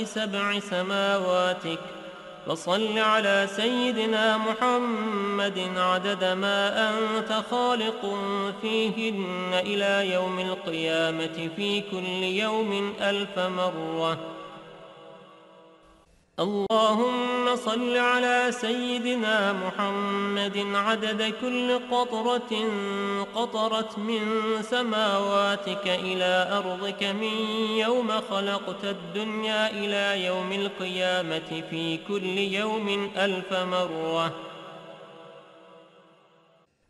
سبع سماواتك، وصل على سيدنا محمد عدد ما أنت خالق فيهن إلى يوم القيامة في كل يوم 1000 مرة. اللهم صل على سيدنا محمد عدد كل قطرة قطرت من سماواتك إلى أرضك من يوم خلقت الدنيا إلى يوم القيامة في كل يوم 1000 مرة.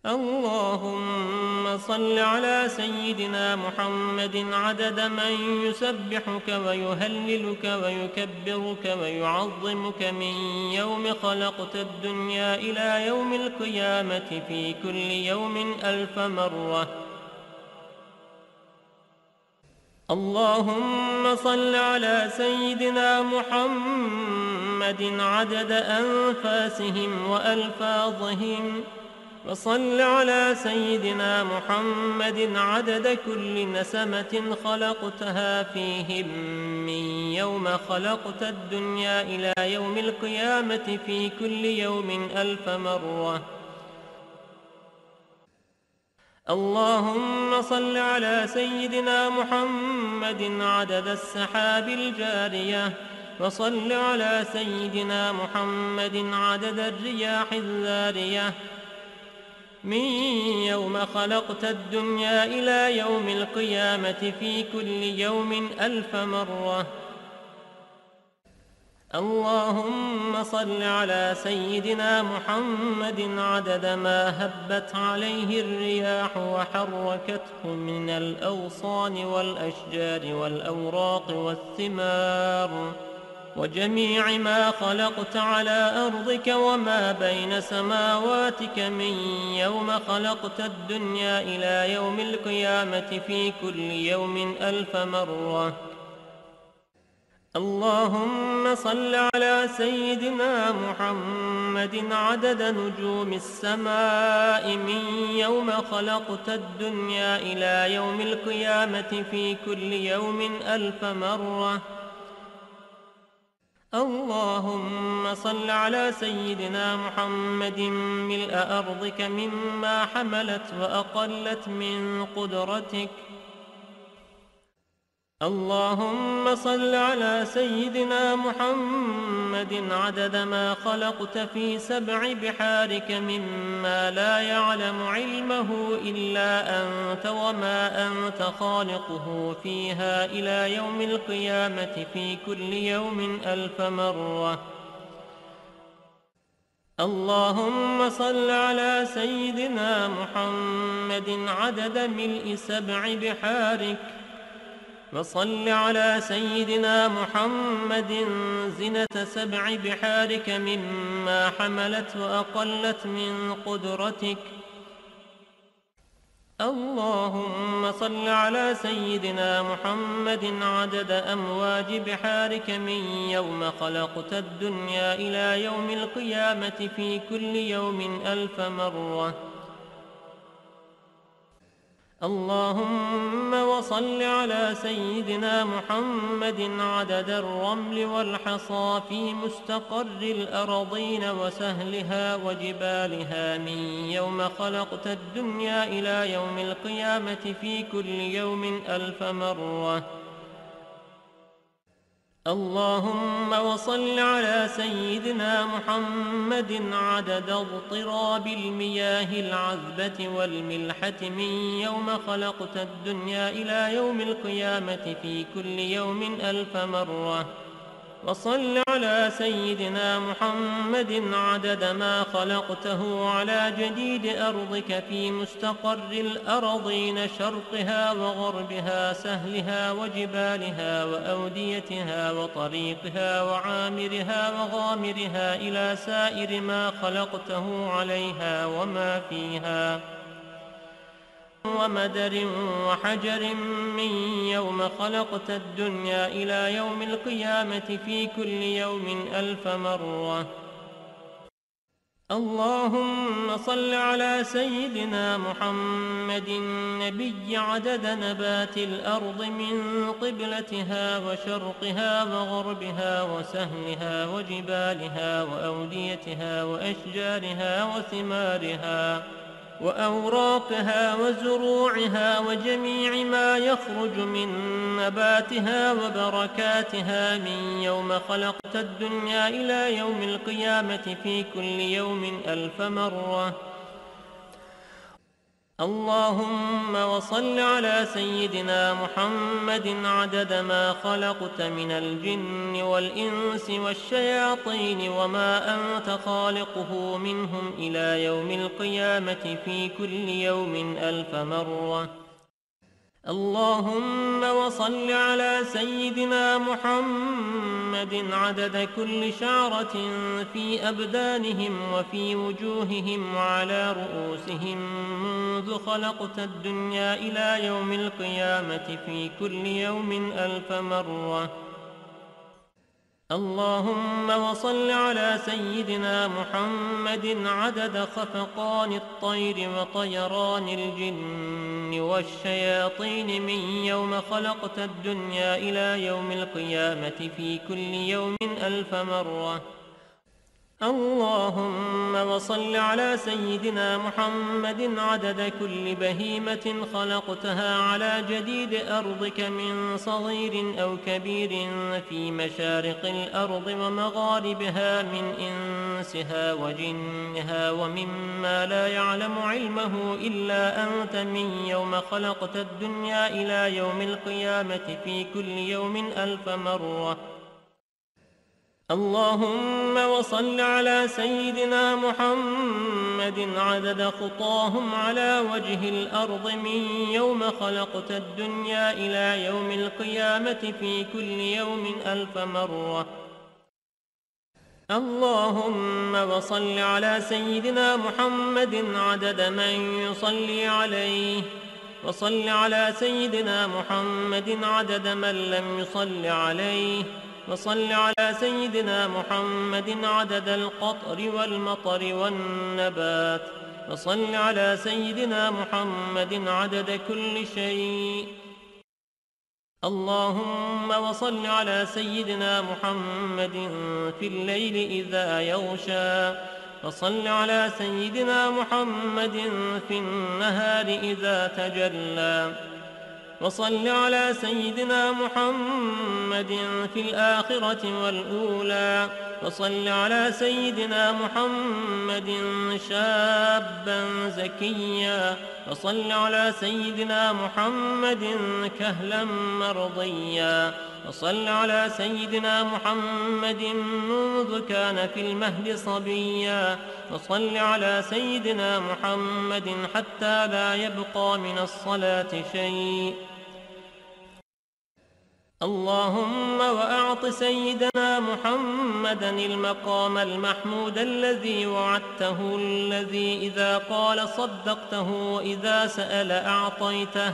اللهم صل على سيدنا محمد عدد من يسبحك ويهللك ويكبرك ويعظمك من يوم خلقت الدنيا إلى يوم القيامة في كل يوم 1000 مرة. اللهم صل على سيدنا محمد عدد أنفاسهم وألفاظهم، وصل على سيدنا محمد عدد كل نسمة خلقتها فيهم من يوم خلقت الدنيا إلى يوم القيامة في كل يوم 1000 مرة. اللهم صل على سيدنا محمد عدد السحاب الجارية، وصل على سيدنا محمد عدد الرياح الذارية من يوم خلقت الدنيا إلى يوم القيامة في كل يوم 1000 مرة. اللهم صل على سيدنا محمد عدد ما هبت عليه الرياح وحركته من الأغصان والأشجار والأوراق والثمار وجميع ما خلقت على أرضك وما بين سماواتك من يوم خلقت الدنيا إلى يوم القيامة في كل يوم 1000 مرة. اللهم صل على سيدنا محمد عدد نجوم السماء من يوم خلقت الدنيا إلى يوم القيامة في كل يوم 1000 مرة. اللهم صل على سيدنا محمد ملء أرضك مما حملت وأقلت من قدرتك. اللهم صل على سيدنا محمد عدد ما خلقت في 7 بحارك مما لا يعلم علمه إلا أنت وما أنت خالقه فيها إلى يوم القيامة في كل يوم 1000 مرة. اللهم صل على سيدنا محمد عدد ملء 7 بحارك، وصل على سيدنا محمد زنة 7 بحارك مما حملت وأقلت من قدرتك. اللهم صل على سيدنا محمد عدد أمواج بحارك من يوم خلقت الدنيا إلى يوم القيامة في كل يوم 1000 مرة. اللهم وصل على سيدنا محمد عدد الرمل والحصى في مستقر الأرضين وسهلها وجبالها من يوم خلقت الدنيا إلى يوم القيامة في كل يوم 1000 مرة. اللهم وصل على سيدنا محمد عدد اضطراب المياه العذبة والملحة من يوم خلقت الدنيا إلى يوم القيامة في كل يوم 1000 مرة. وصل على سيدنا محمد عدد ما خلقته على جديد أرضك في مستقر الأرضين شرقها وغربها سهلها وجبالها وأوديتها وطريقها وعامرها وغامرها إلى سائر ما خلقته عليها وما فيها ومدر وحجر من يوم خلقت الدنيا إلى يوم القيامة في كل يوم 1000 مرة. اللهم صل على سيدنا محمد النبي عدد نبات الأرض من قبلتها وشرقها وغربها وسهلها وجبالها وأوديتها وأشجارها وثمارها وأوراقها وزروعها وجميع ما يخرج من نباتها وبركاتها من يوم خلقت الدنيا إلى يوم القيامة في كل يوم 1000 مرة. اللهم وصل على سيدنا محمد عدد ما خلقت من الجن والإنس والشياطين وما أنت خالقه منهم إلى يوم القيامة في كل يوم 1000 مرة. اللهم وصل على سيدنا محمد عدد كل شعرة في أبدانهم وفي وجوههم وعلى رؤوسهم منذ خلقت الدنيا إلى يوم القيامة في كل يوم 1000 مرة. اللهم وصل على سيدنا محمد عدد خفقان الطير وطيران الجن والشياطين من يوم خلقت الدنيا إلى يوم القيامة في كل يوم 1000 مرة. اللهم وصل على سيدنا محمد عدد كل بهيمة خلقتها على جديد أرضك من صغير أو كبير في مشارق الأرض ومغاربها من إنسها وجنها ومما لا يعلم علمه إلا أنت من يوم خلقت الدنيا إلى يوم القيامة في كل يوم 1000 مرة. اللهم وصل على سيدنا محمد عدد خطاهم على وجه الأرض من يوم خلقت الدنيا إلى يوم القيامة في كل يوم 1000 مرة. اللهم وصل على سيدنا محمد عدد من يصلي عليه، وصل على سيدنا محمد عدد من لم يصل عليه، وصل على سيدنا محمد عدد القطر والمطر والنبات، وصل على سيدنا محمد عدد كل شيء. اللهم وصل على سيدنا محمد في الليل إذا يغشى، وصل على سيدنا محمد في النهار إذا تجلى، وصل على سيدنا محمد في الآخرة والأولى، وصل على سيدنا محمد شابا زكيا، وصل على سيدنا محمد كهلا مرضيا، وصل على سيدنا محمد منذ كان في المهد صبيا، وصل على سيدنا محمد حتى لا يبقى من الصلاة شيء. اللهم وأعط سيدنا محمدا المقام المحمود الذي وعدته، الذي إذا قال صدقته وإذا سأل أعطيته.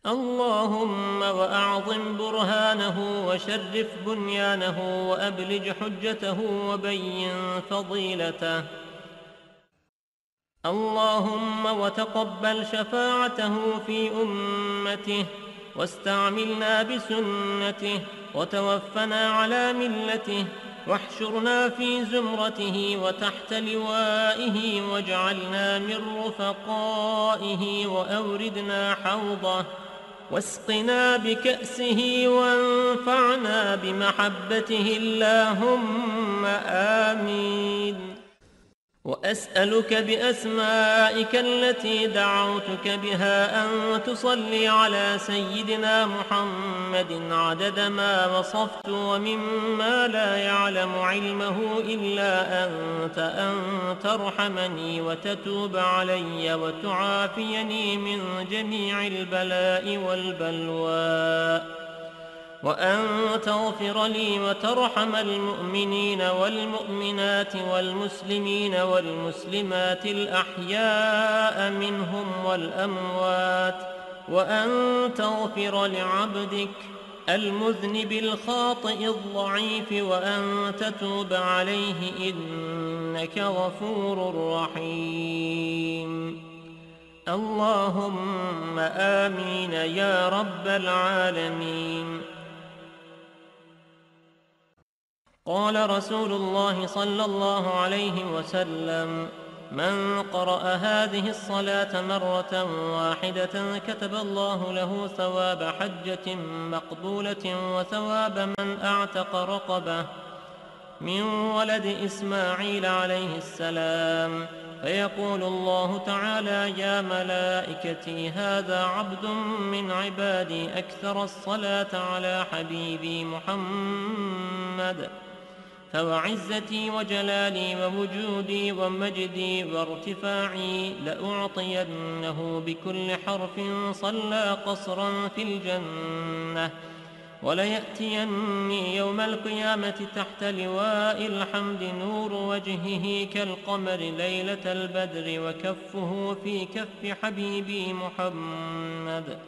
اللهم وأعظم برهانه وشرف بنيانه وأبلج حجته وبين فضيلته. اللهم وتقبل شفاعته في أمته، واستعملنا بسنته، وتوفنا على ملته، واحشرنا في زمرته وتحت لوائه، واجعلنا من رفقائه، وأوردنا حوضه، واسقنا بكأسه، وانفعنا بمحبته، اللهم آمين. وأسألك بأسمائك التي دعوتك بها أن تصلي على سيدنا محمد عدد ما وصفت ومما لا يعلم علمه إلا أنت، أن ترحمني وتتوب علي وتعافيني من جميع البلاء والبلوى، وأن تغفر لي وترحم المؤمنين والمؤمنات والمسلمين والمسلمات الأحياء منهم والأموات، وأن تغفر لعبدك المذنب الخاطئ الضعيف، وأن تتوب عليه إن إنك غفور رحيم. اللهم آمين يا رب العالمين. قال رسول الله صلى الله عليه وسلم: من قرأ هذه الصلاة مرة واحدة كتب الله له ثواب حجة مقبولة وثواب من أعتق رقبة من ولد إسماعيل عليه السلام. فيقول الله تعالى: يا ملائكتي هذا عبد من عبادي أكثر الصلاة على حبيبي محمد، فوعزتي وجلالي ووجودي ومجدي وارتفاعي لأعطينه بكل حرف صلى قصرا في الجنة، وليأتيني يوم القيامة تحت لواء الحمد نور وجهه كالقمر ليلة البدر وكفه في كف حبيبي محمد.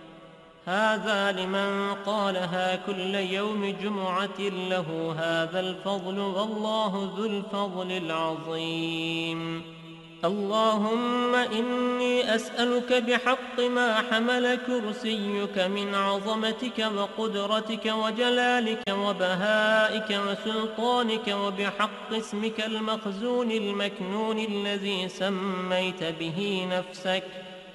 هذا لمن قالها كل يوم جمعة له هذا الفضل، والله ذو الفضل العظيم. اللهم إني أسألك بحق ما حمل كرسيك من عظمتك وقدرتك وجلالك وبهائك وسلطانك، وبحق اسمك المخزون المكنون الذي سميت به نفسك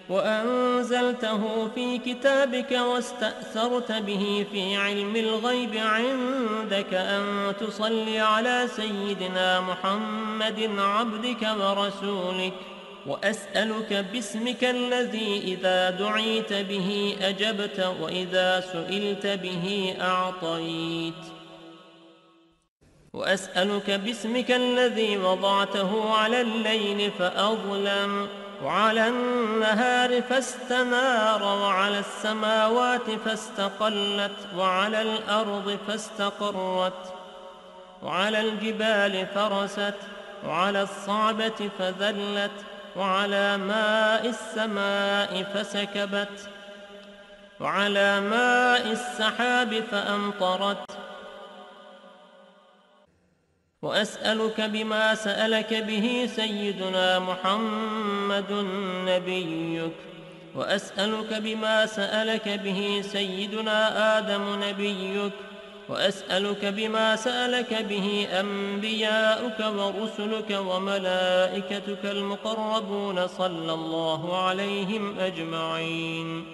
وأنزلته في كتابك واستأثرت به في علم الغيب عندك، أن تصلي على سيدنا محمد عبدك ورسولك. وأسألك باسمك الذي إذا دعيت به أجبت وإذا سئلت به أعطيت. وأسألك باسمك الذي وضعته على الليل فأظلم، وعلى النهار فاستنار، وعلى السماوات فاستقلت، وعلى الأرض فاستقرت، وعلى الجبال فرست، وعلى الصعبة فذلت، وعلى ماء السماء فسكبت، وعلى ماء السحاب فأمطرت. وأسألك بما سألك به سيدنا محمد نبيك، وأسألك بما سألك به سيدنا آدم نبيك، وأسألك بما سألك به أنبياؤك ورسلك وملائكتك المقربون صلى الله عليهم أجمعين.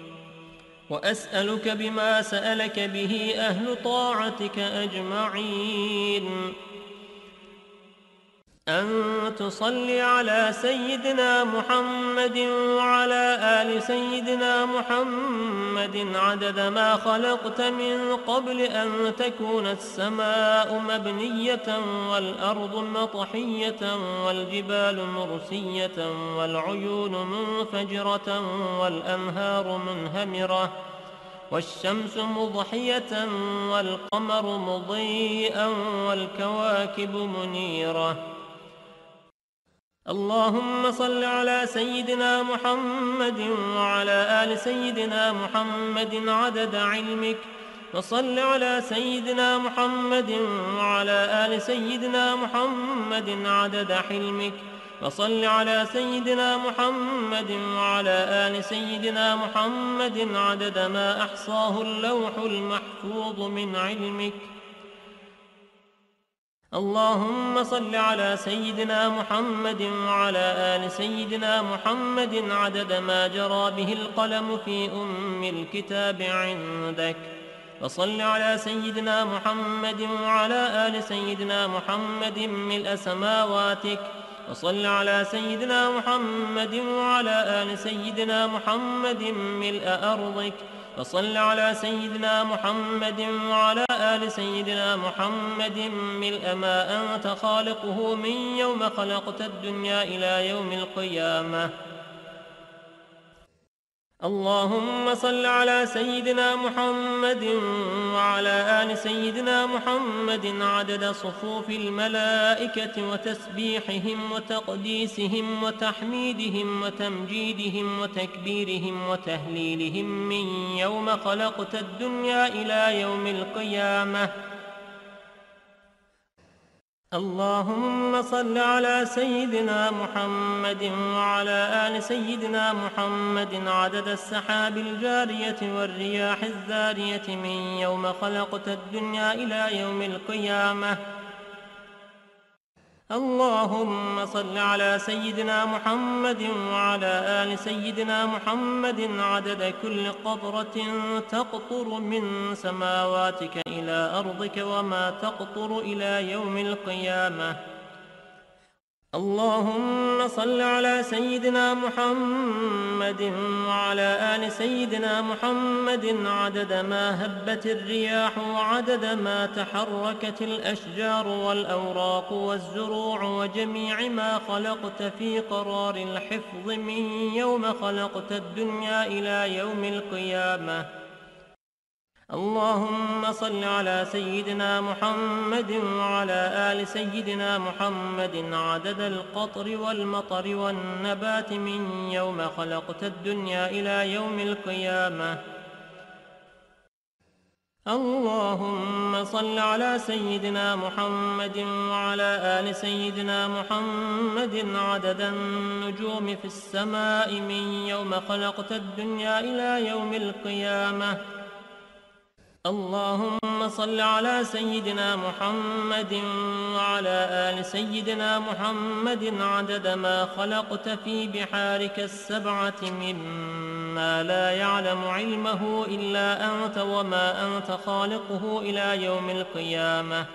وأسألك بما سألك به أهل طاعتك أجمعين، أن تصلي على سيدنا محمد وعلى آل سيدنا محمد عدد ما خلقت من قبل أن تكون السماء مبنية والأرض مطحية والجبال مرسية والعيون منفجرة والأنهار منهمرة والشمس مضحية والقمر مضيئا والكواكب منيرة. اللهم صل على سيدنا محمد وعلى آل سيدنا محمد عدد علمك، وصل على سيدنا محمد وعلى آل سيدنا محمد عدد حلمك، وصل على سيدنا محمد وعلى آل سيدنا محمد عدد ما أحصاه اللوح المحفوظ من علمك. اللهم صل على سيدنا محمد وعلى آل سيدنا محمد عدد ما جرى به القلم في الكتاب عندك، وصل على سيدنا محمد وعلى آل سيدنا محمد ملء سماواتك، وصل على سيدنا محمد وعلى آل سيدنا محمد ملء أرضك، وصل على سيدنا محمد وعلى آل سيدنا محمد ملء ما أنت خالقه من يوم خلقت الدنيا إلى يوم القيامة. اللهم صل على سيدنا محمد وعلى آل سيدنا محمد عدد صفوف الملائكة وتسبيحهم وتقديسهم وتحميدهم وتمجيدهم وتكبيرهم وتهليلهم من يوم خلقت الدنيا إلى يوم القيامة. اللهم صل على سيدنا محمد وعلى آل سيدنا محمد عدد السحاب الجارية والرياح الزارية من يوم خلقت الدنيا إلى يوم القيامة. اللهم صل على سيدنا محمد وعلى آل سيدنا محمد عدد كل قطرة تقطر من سماواتك إلى أرضك وما تقطر إلى يوم القيامة. اللهم صل على سيدنا محمد وعلى آل سيدنا محمد عدد ما هبت الرياح وعدد ما تحركت الأشجار والأوراق والزروع وجميع ما خلقت في قرار الحفظ من يوم خلقت الدنيا إلى يوم القيامة. اللهم صل على سيدنا محمد وعلى آل سيدنا محمد عدد القطر والمطر والنبات من يوم خلقت الدنيا إلى يوم القيامة. اللهم صل على سيدنا محمد وعلى آل سيدنا محمد عدد النجوم في السماء من يوم خلقت الدنيا إلى يوم القيامة. اللهم صل على سيدنا محمد وعلى آل سيدنا محمد عدد ما خلقت في بحارك السبعة مما لا يعلم علمه إلا أنت وما أنت خالقه إلى يوم القيامة.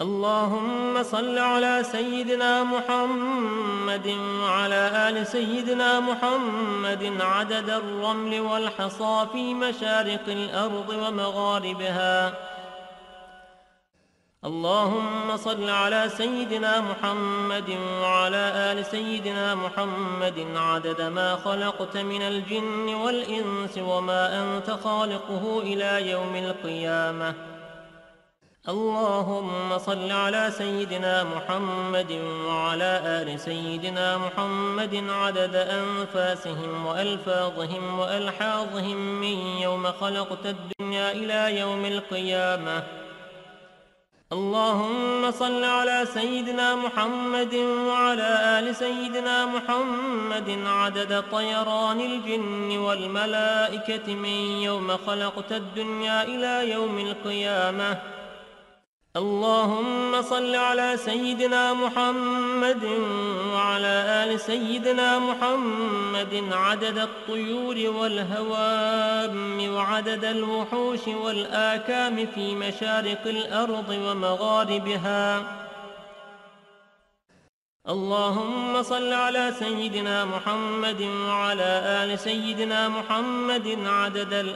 اللهم صل على سيدنا محمد وعلى آل سيدنا محمد عدد الرمل والحصى في مشارق الأرض ومغاربها. اللهم صل على سيدنا محمد وعلى آل سيدنا محمد عدد ما خلقت من الجن والإنس وما أنت خالقه إلى يوم القيامة. اللهم صل على سيدنا محمد وعلى آل سيدنا محمد عدد أنفاسهم وألفاظهم وألحاظهم من يوم خلقت الدنيا إلى يوم القيامة. اللهم صل على سيدنا محمد وعلى آل سيدنا محمد عدد طيران الجن والملائكة من يوم خلقت الدنيا إلى يوم القيامة. اللهم صل على سيدنا محمد وعلى آل سيدنا محمد عدد الطيور والهوام وعدد الوحوش والآكام في مشارق الأرض ومغاربها. اللهم صل على سيدنا محمد وعلى آل سيدنا محمد عدد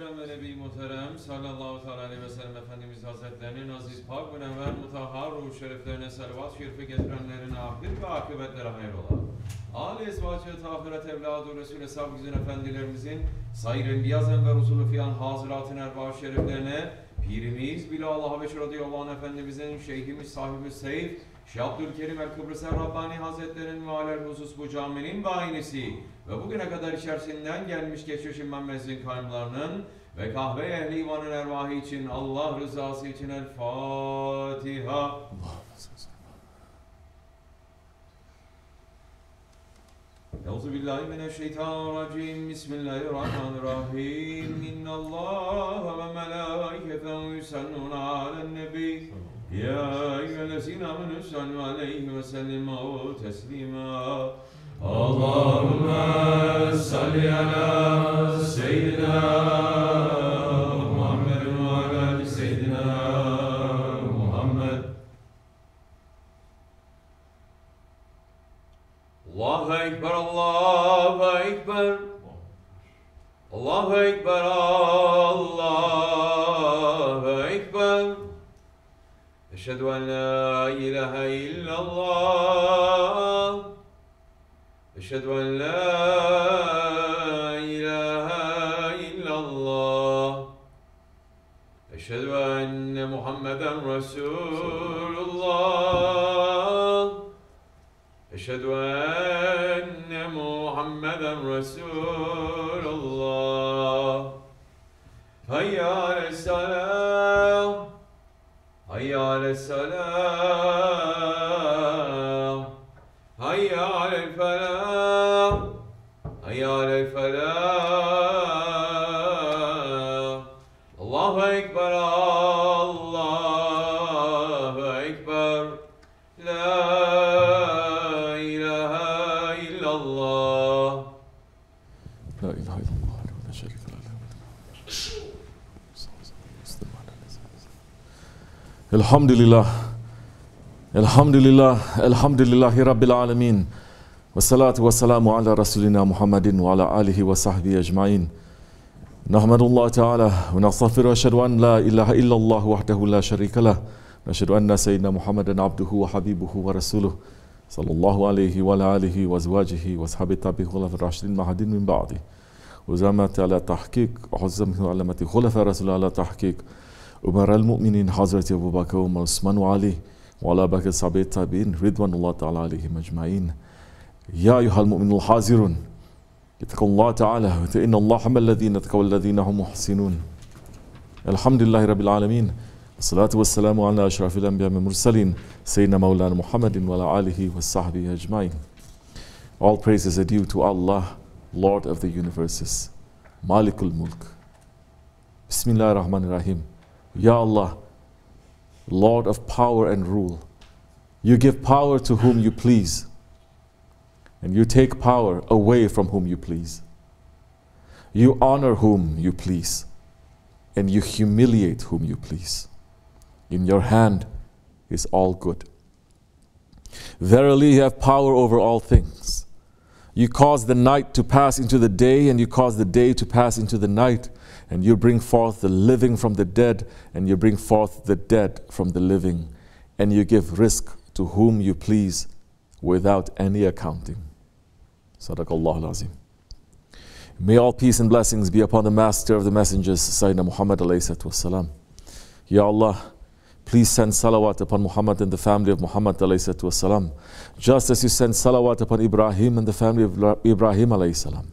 Ekrem ve Nebi Muhterem sallallahu aleyhi ve sellem Efendimiz Hazretlerinin aziz, pak, münevver, mutahhar ruh şeriflerine salavat-ı şerife getirenlerin ahir ve akıbetleri hayır ola. Âl-i ezvacı tahiret evladı Resul-i Sabgizin Efendilerimizin sayr-ı biyazem ve rusulü fiyan hazıratın erbâ şeriflerine Pirimiz Bilal Habeş radıyallahu anh Efendimizin Şeyhimiz SahibulSaif Şeyh Abdulkerim el-Kibrisi Rabbani Hazretlerinin ve alel husus bu caminin bainesi ve bugüne kadar içerisinden gelmiş geçmiş imam mezzin kaymlarının ve kahve ehli imanın ervahı için Allah rızası için El Fatiha. Euzubillahimineşşeytanirracim. Bismillahirrahmanirrahim. İnnallâhe ve melâiketehu yusallûne alen-nebi. Ya eyyühellezîne amenû sallu aleyhi ve sellimu teslîmâ. Allahümme salli ala seyyidina Muhammed ve ala seyyidina Muhammed. Allahu Ekber, Allahu Ekber. Allahu Ekber, Allahu Ekber. Eşhedü en la ilahe illallah. Eşhedü en la ilahe illallah. Eşhedü enne Muhammeden Resulullah. Eşhedü enne Muhammeden Resulullah. Hayya aleyhisselam. Hayya aleyhisselam. Hayya aleyhisselam. Hayya aleyhisselam. Allahu Ekber, Allahu Ekber. La ilahe illallah. La ilahe illallah. La şerike lehu. Elhamdülillah. Elhamdülillah. Elhamdülillahi Rabbil alemin. Ve salatu ve selamu ala Resulina Muhammedin ve ala alihi ve sahbihi ecmain. Nahmedullah Teala ve nastağfiru ve eşhedü en la ilahe illallah vahdehu la şerike leh. Ve eşhedü enne seyyidina Muhammeden abduhu ve habibuhu ve resuluh. Sallallahu aleyhi ve ala alihi ve ezvacihi ve sahabi tabihi hulefâ raşidin mahadin min ba'di. Ve zâmeti ala tahkik. Ve huzzamihi alameti hulefâ Resulü ala tahkik. Umara'l mu'minin Hazreti Ebu Bakr ve Osman ve Ali. Ve ala bakr sahabi tabi'in. Ridvanullah Teala aleyhim ecmain. Ya eyyuhel mu'minul hazirun. İttakullah Teala. Ve innallâhe mellezîne tekavellezîne hum muhsinun. Elhamdülillahi Rabbil alemin. Salatu ve selamu ala eşrafil enbiya ve mursalin. Seyyidina Mevlana Muhammedin ve ala alihi ve sahbihi ecmain. All praises are due to Allah, Lord of the universes. Malikul Mulk. Bismillahirrahmanirrahim. Ya Allah, Lord of power and rule. You give power to whom you please. And you take power away from whom you please. You honor whom you please. And you humiliate whom you please. In your hand is all good. Verily you have power over all things. You cause the night to pass into the day, and you cause the day to pass into the night, and you bring forth the living from the dead, and you bring forth the dead from the living, and you give rizq to whom you please without any accounting. Sadaqallahu al-Azim. May all peace and blessings be upon the master of the messengers, Sayyidina Muhammad alayhi salatu wassalam. Ya Allah, please send salawat upon Muhammad and the family of Muhammad alayhi salatu wassalam, just as you sent salawat upon Ibrahim and the family of Ibrahim alayhi salam.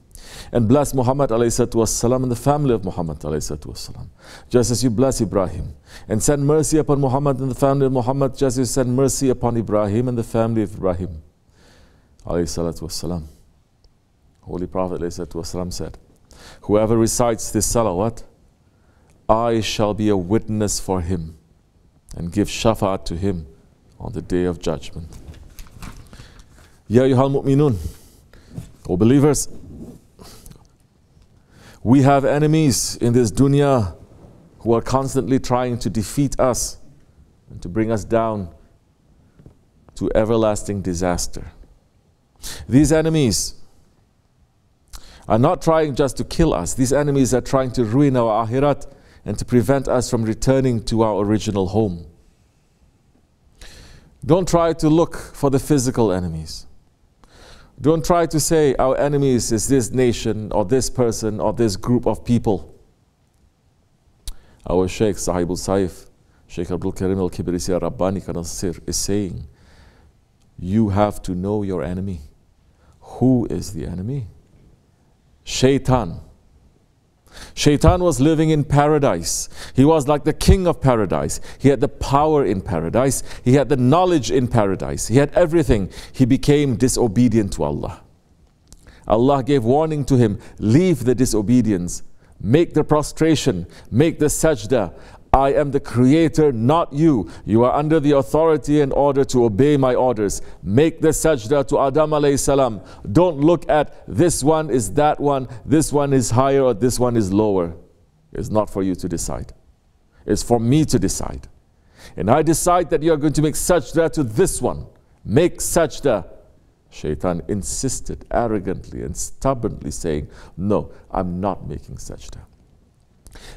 And bless Muhammad alayhi salatu wassalam and the family of Muhammad alayhi salatu wassalam, just as you bless Ibrahim. And send mercy upon Muhammad and the family of Muhammad, just as you send mercy upon Ibrahim and the family of Ibrahim alayhi salatu wassalam. Holy Prophet ﷺ said, whoever recites this salawat, I shall be a witness for him and give shafa'at to him on the day of judgment. Ya ayyuhal mu'minun, O believers, we have enemies in this dunya who are constantly trying to defeat us and to bring us down to everlasting disaster. These enemies are not trying just to kill us. These enemies are trying to ruin our akhirat and to prevent us from returning to our original home. Don't try to look for the physical enemies. Don't try to say our enemies is this nation or this person or this group of people. Our Shaykh, SahibulSaif, Shaykh Abdulkerim al-Kibrisi al-Rabbani Kanasir is saying, you have to know your enemy. Who is the enemy? Shaitan. Shaitan was living in paradise. He was like the king of paradise. He had the power in paradise. He had the knowledge in paradise. He had everything. He became disobedient to Allah. Allah gave warning to him, leave the disobedience, make the prostration, make the sajda. I am the creator, not you. You are under the authority and order to obey my orders. Make the sajda to Adam alayhi salam. Don't look at this one is that one, this one is higher or this one is lower. It's not for you to decide. It's for me to decide. And I decide that you are going to make sajda to this one. Make sajda. Shaitan insisted arrogantly and stubbornly saying, no, I'm not making sajda.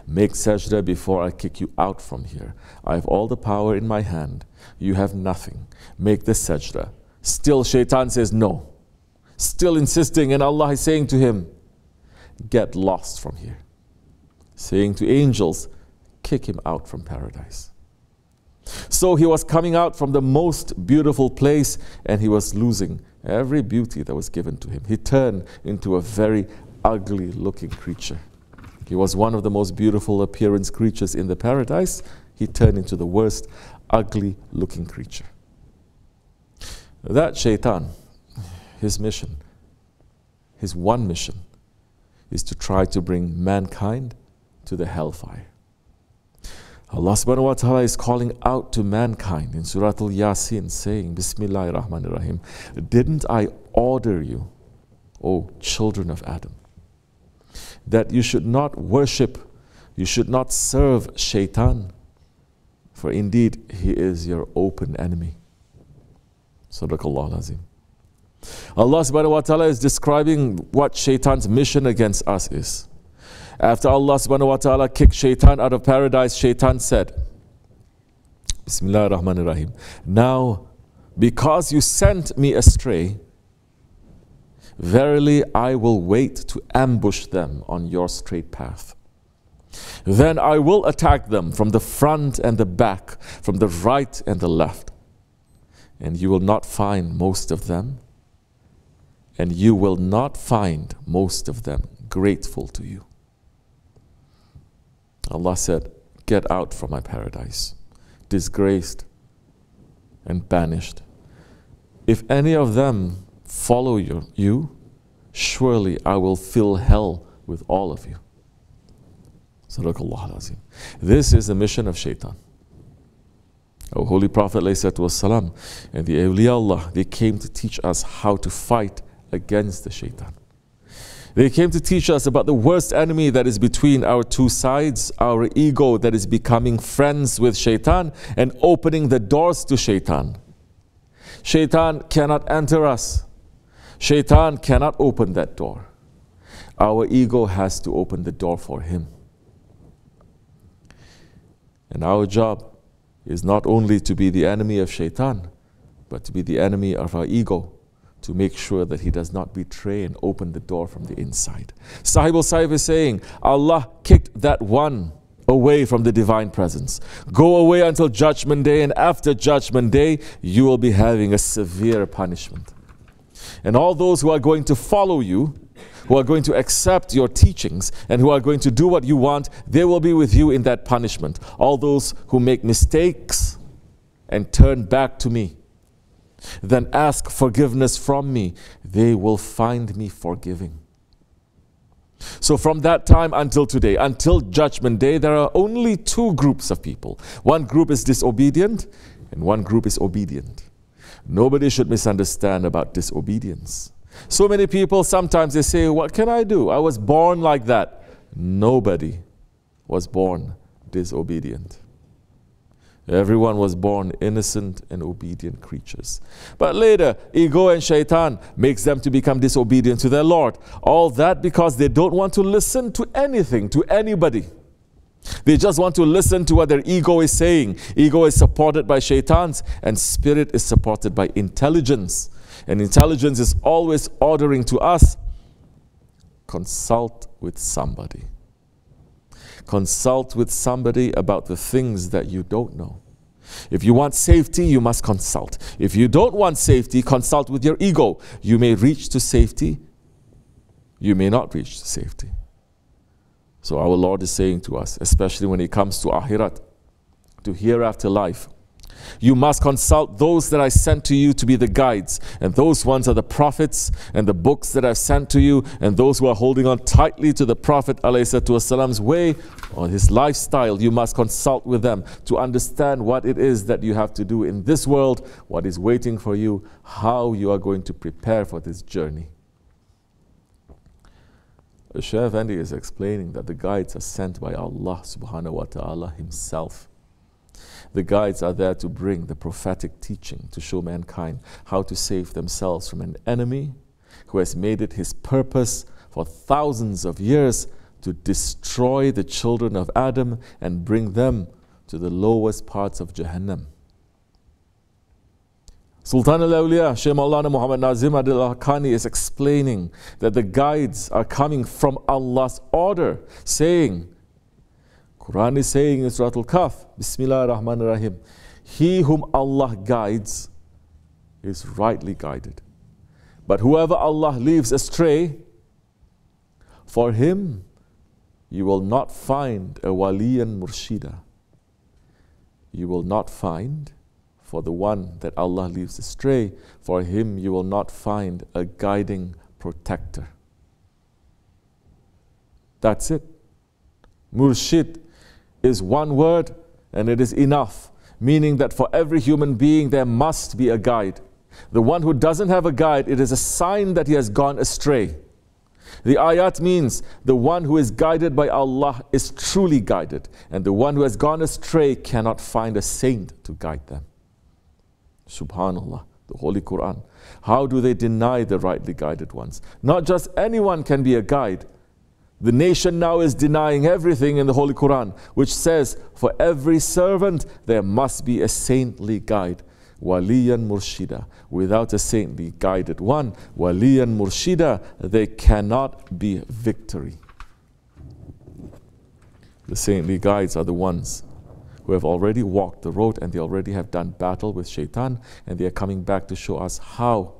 Make sajda before I kick you out from here. I have all the power in my hand. You have nothing. Make the sajda. Still Shaitan says no. Still insisting, and Allah is saying to him, get lost from here. Saying to angels, kick him out from paradise. So he was coming out from the most beautiful place and he was losing every beauty that was given to him. He turned into a very ugly looking creature. He was one of the most beautiful appearance creatures in the paradise. He turned into the worst, ugly looking creature. That Shaitan, his mission, his one mission, is to try to bring mankind to the hellfire. Allah subhanahu wa ta'ala is calling out to mankind in Surah Al-Yasin saying, Bismillahir Rahmanir Rahim, didn't I order you, O children of Adam, that you should not worship, you should not serve Shaitan, for indeed he is your open enemy. Sadaqallahu al-Azim. Allah subhanahu wa ta'ala is describing what Shaitan's mission against us is. After Allah subhanahu wa ta'ala kicked Shaitan out of paradise, Shaitan said, Bismillah ar-Rahman ar-Rahim, now because you sent me astray, verily I will wait to ambush them on your straight path. Then I will attack them from the front and the back, from the right and the left. And you will not find most of them, and you will not find most of them grateful to you. Allah said, get out from my paradise, disgraced and banished. If any of them follow you, surely I will fill hell with all of you. Sadaqallahu al-Azim. This is the mission of Shaitan. Our Holy Prophet ﷺ and the awliya Allah, they came to teach us how to fight against the Shaitan. They came to teach us about the worst enemy that is between our two sides, our ego that is becoming friends with Shaitan and opening the doors to Shaitan. Shaitan cannot enter us. Shaitan cannot open that door. Our ego has to open the door for him. And our job is not only to be the enemy of Shaitan, but to be the enemy of our ego, to make sure that he does not betray and open the door from the inside. SahibulSaif is saying, Allah kicked that one away from the divine presence. Go away until Judgment Day, and after Judgment Day, you will be having a severe punishment. And all those who are going to follow you, who are going to accept your teachings, and who are going to do what you want, they will be with you in that punishment. All those who make mistakes and turn back to me, then ask forgiveness from me, they will find me forgiving. So from that time until today, until Judgment Day, there are only two groups of people. One group is disobedient and one group is obedient. Nobody should misunderstand about disobedience. So many people, sometimes they say, what can I do? I was born like that. Nobody was born disobedient. Everyone was born innocent and obedient creatures. But later, ego and shaitan makes them to become disobedient to their Lord. All that because they don't want to listen to anything, to anybody. They just want to listen to what their ego is saying. Ego is supported by shaitans, and spirit is supported by intelligence. And intelligence is always ordering to us, consult with somebody. Consult with somebody about the things that you don't know. If you want safety, you must consult. If you don't want safety, consult with your ego. You may reach to safety, you may not reach to safety. So our Lord is saying to us, especially when it comes to Akhirat, to hereafter life, you must consult those that I sent to you to be the guides. And those ones are the prophets and the books that I've sent to you, and those who are holding on tightly to the Prophet ﷺ's way or his lifestyle. You must consult with them to understand what it is that you have to do in this world, what is waiting for you, how you are going to prepare for this journey. Shaykh Efendi is explaining that the guides are sent by Allah subhanahu wa ta'ala himself. The guides are there to bring the prophetic teaching to show mankind how to save themselves from an enemy who has made it his purpose for thousands of years to destroy the children of Adam and bring them to the lowest parts of Jahannam. Sultan al-Awliya, Shaykh Maulana Muhammad Nazim al-Hakkani is explaining that the guides are coming from Allah's order, saying, Quran is saying in Surah Al-Kahf, Bismillah ar-Rahman ar-Rahim, he whom Allah guides is rightly guided. But whoever Allah leaves astray, for him you will not find a waliyan murshida. You will not find, for the one that Allah leaves astray, for him you will not find a guiding protector. That's it. Murshid is one word and it is enough, meaning that for every human being there must be a guide. The one who doesn't have a guide, it is a sign that he has gone astray. The ayat means the one who is guided by Allah is truly guided, and the one who has gone astray cannot find a saint to guide them. Subhanallah, the Holy Quran. How do they deny the rightly guided ones? Not just anyone can be a guide. The nation now is denying everything in the Holy Quran, which says, for every servant there must be a saintly guide. Waliyan murshida. Without a saintly guided one, waliyan murshida, there cannot be victory. The saintly guides are the ones who have already walked the road and they already have done battle with shaitan, and they are coming back to show us how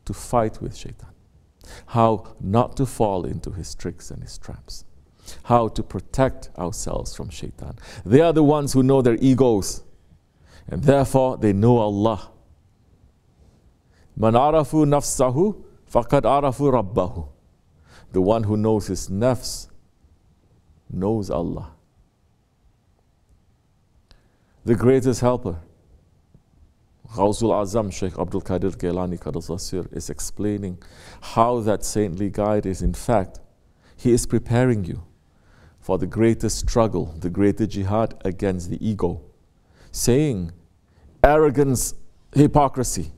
to fight with shaitan. How not to fall into his tricks and his traps. How to protect ourselves from shaitan. They are the ones who know their egos, and therefore they know Allah. Man arafu nafsahu faqad arafu rabbahu. The one who knows his nafs knows Allah. The greatest helper, Ghawsul Azam, Shaykh Abdulkerim Gailani Qadasasir, is explaining how that saintly guide is, in fact, he is preparing you for the greatest struggle, the greater jihad against the ego, saying arrogance, hypocrisy,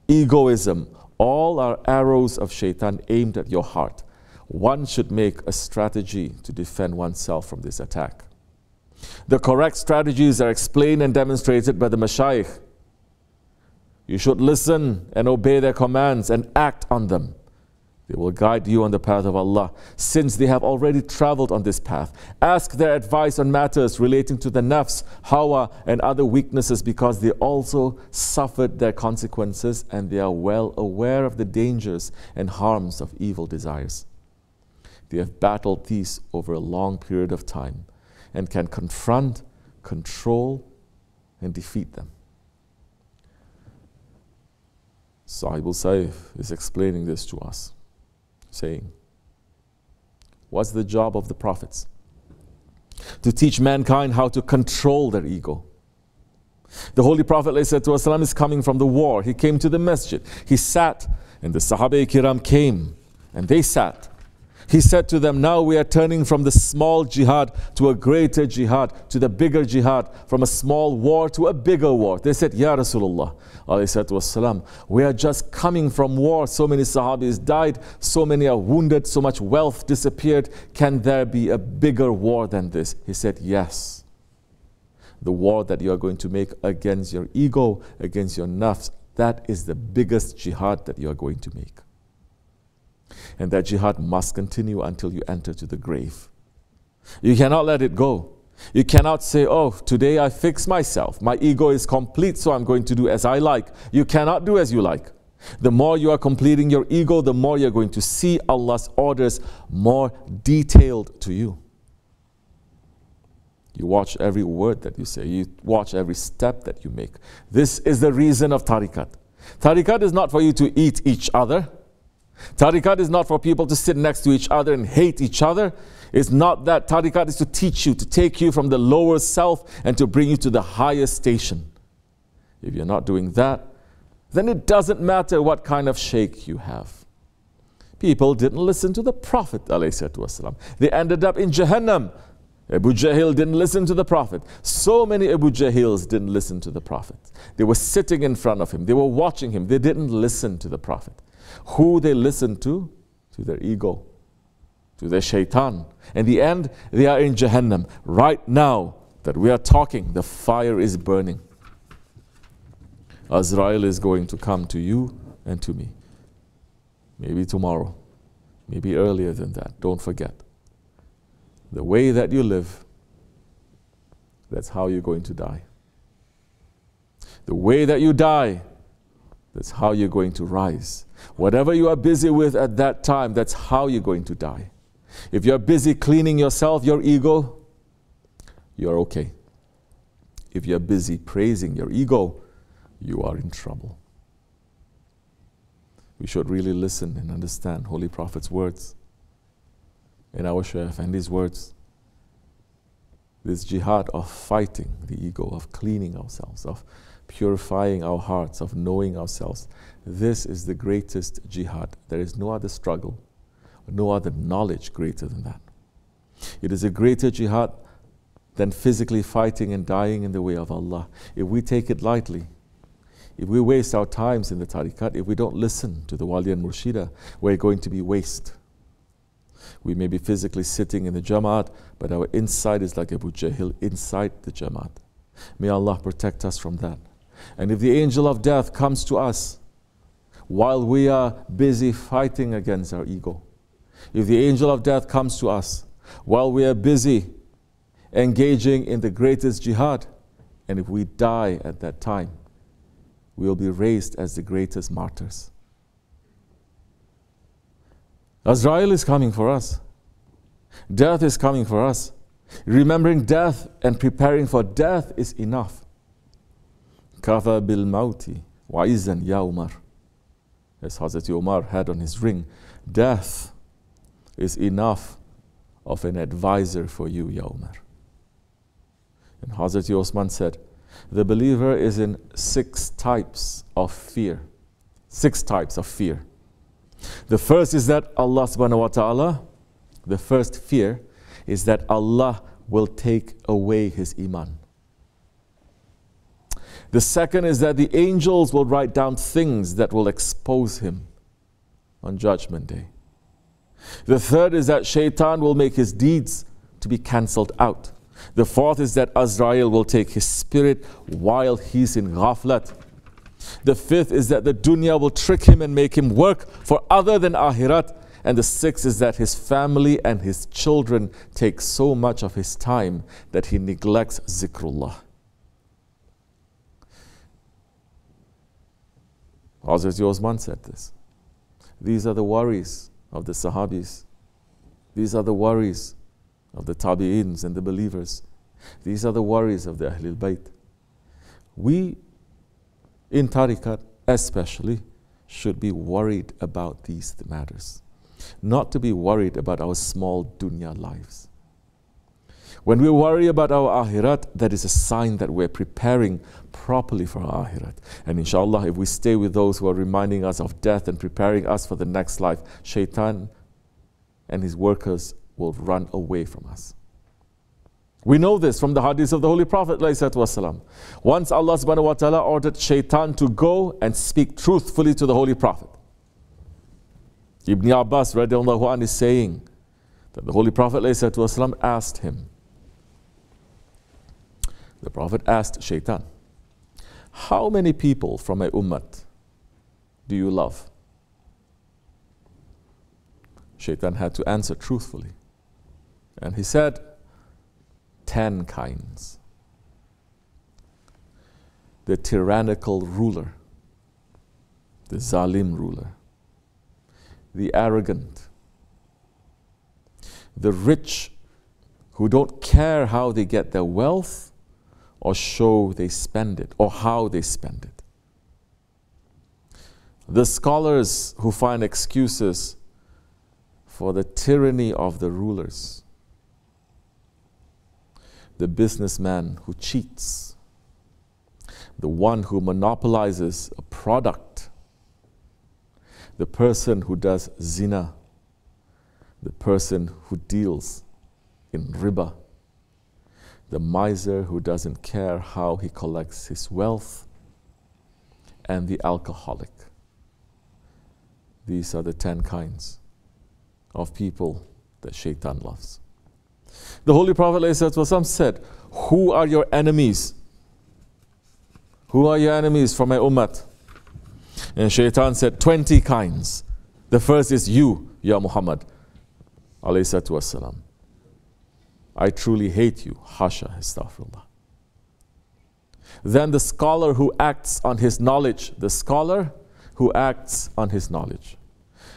egoism, all are arrows of shaitan aimed at your heart. One should make a strategy to defend oneself from this attack. The correct strategies are explained and demonstrated by the Mashayikh. You should listen and obey their commands and act on them. They will guide you on the path of Allah, since they have already traveled on this path. Ask their advice on matters relating to the nafs, hawa, and other weaknesses, because they also suffered their consequences and they are well aware of the dangers and harms of evil desires. They have battled these over a long period of time and can confront, control, and defeat them. SahibulSaif is explaining this to us, saying, what's the job of the prophets? To teach mankind how to control their ego. The Holy Prophet ﷺ is coming from the war. He came to the masjid. He sat, and the Sahaba Kiram came, and they sat. He said to them, now we are turning from the small jihad to a greater jihad, to the bigger jihad, from a small war to a bigger war. They said, Ya Rasulullah, والسلام, we are just coming from war. So many Sahabis died, so many are wounded, so much wealth disappeared. Can there be a bigger war than this? He said, yes. The war that you are going to make against your ego, against your nafs, that is the biggest jihad that you are going to make. And that jihad must continue until you enter to the grave. You cannot let it go. You cannot say, oh, today I fix myself. My ego is complete, so I'm going to do as I like. You cannot do as you like. The more you are completing your ego, the more you're going to see Allah's orders more detailed to you. You watch every word that you say. You watch every step that you make. This is the reason of tariqat. Tariqat is not for you to eat each other. Tariqat is not for people to sit next to each other and hate each other. It's not that. Tariqat is to teach you, to take you from the lower self and to bring you to the higher station. If you're not doing that, then it doesn't matter what kind of shaykh you have. People didn't listen to the Prophet ﷺ. They ended up in Jahannam. Abu Jahl didn't listen to the Prophet. So many Abu Jahils didn't listen to the Prophet. They were sitting in front of him. They were watching him. They didn't listen to the Prophet. Who they listened to? To their ego, to their shaitan. In the end, they are in Jahannam. Right now that we are talking, the fire is burning. Azrael is going to come to you and to me. Maybe tomorrow, maybe earlier than that. Don't forget. The way that you live, that's how you're going to die. The way that you die, that's how you're going to rise. Whatever you are busy with at that time, that's how you're going to die. If you're busy cleaning yourself, your ego, you're okay. If you're busy praising your ego, you are in trouble. We should really listen and understand Holy Prophet's words. In our Shaykh Efendi's words, this jihad of fighting the ego, of cleaning ourselves, of purifying our hearts, of knowing ourselves, this is the greatest jihad. There is no other struggle, no other knowledge greater than that. It is a greater jihad than physically fighting and dying in the way of Allah. If we take it lightly, if we waste our times in the tariqat, if we don't listen to the wali and murshida, we're going to be waste. We may be physically sitting in the Jamaat, but our inside is like Abu Jahl inside the Jamaat. May Allah protect us from that. And if the angel of death comes to us while we are busy fighting against our ego, if the angel of death comes to us while we are busy engaging in the greatest jihad, and if we die at that time, we will be raised as the greatest martyrs. Azrael is coming for us. Death is coming for us. Remembering death and preparing for death is enough. Kafa bil mauti wa izan ya Umar. As Hazrat Umar had on his ring, death is enough of an advisor for you, Ya Umar. And Hazrat Osman said, the believer is in 6 types of fear. 6 types of fear. The first is that Allah subhanahu wa ta'ala, the first fear is that Allah will take away his iman. The second is that the angels will write down things that will expose him on Judgment Day. The third is that Shaitan will make his deeds to be cancelled out. The fourth is that Azrael will take his spirit while he's in ghaflat. The fifth is that the dunya will trick him and make him work for other than akhirat. And the sixth is that his family and his children take so much of his time that he neglects zikrullah. Hazrat Osman said this. These are the worries of the Sahabis. These are the worries of the Tabi'ins and the believers. These are the worries of the Ahlul Bayt. We, in Tariqat especially, should be worried about these matters. Not to be worried about our small dunya lives. When we worry about our akhirat, that is a sign that we're preparing properly for our akhirat. And inshallah, if we stay with those who are reminding us of death and preparing us for the next life, Shaitan and his workers will run away from us. We know this from the hadith of the Holy Prophet ﷺ. Once Allah subhanahu wa ta'ala ordered shaitan to go and speak truthfully to the Holy Prophet. Ibn Abbas radiallahu anh is saying that the Holy Prophet ﷺ asked him, the Prophet asked shaitan, how many people from my ummat do you love? Shaitan had to answer truthfully. And he said, 10 kinds. The tyrannical ruler, the zalim ruler, the arrogant, the rich who don't care how they get their wealth or show they spend it or how they spend it. The scholars who find excuses for the tyranny of the rulers. The businessman who cheats. The one who monopolizes a product. The person who does zina. The person who deals in riba. The miser who doesn't care how he collects his wealth. And the alcoholic. These are the 10 kinds of people that shaitan loves. The Holy Prophet ﷺ said, who are your enemies? Who are your enemies from my ummah? And shaitan said, 20 kinds. The first is you, Ya Muhammad ﷺ. I truly hate you. Hasha, astaghfirullah. Then the scholar who acts on his knowledge. The scholar who acts on his knowledge.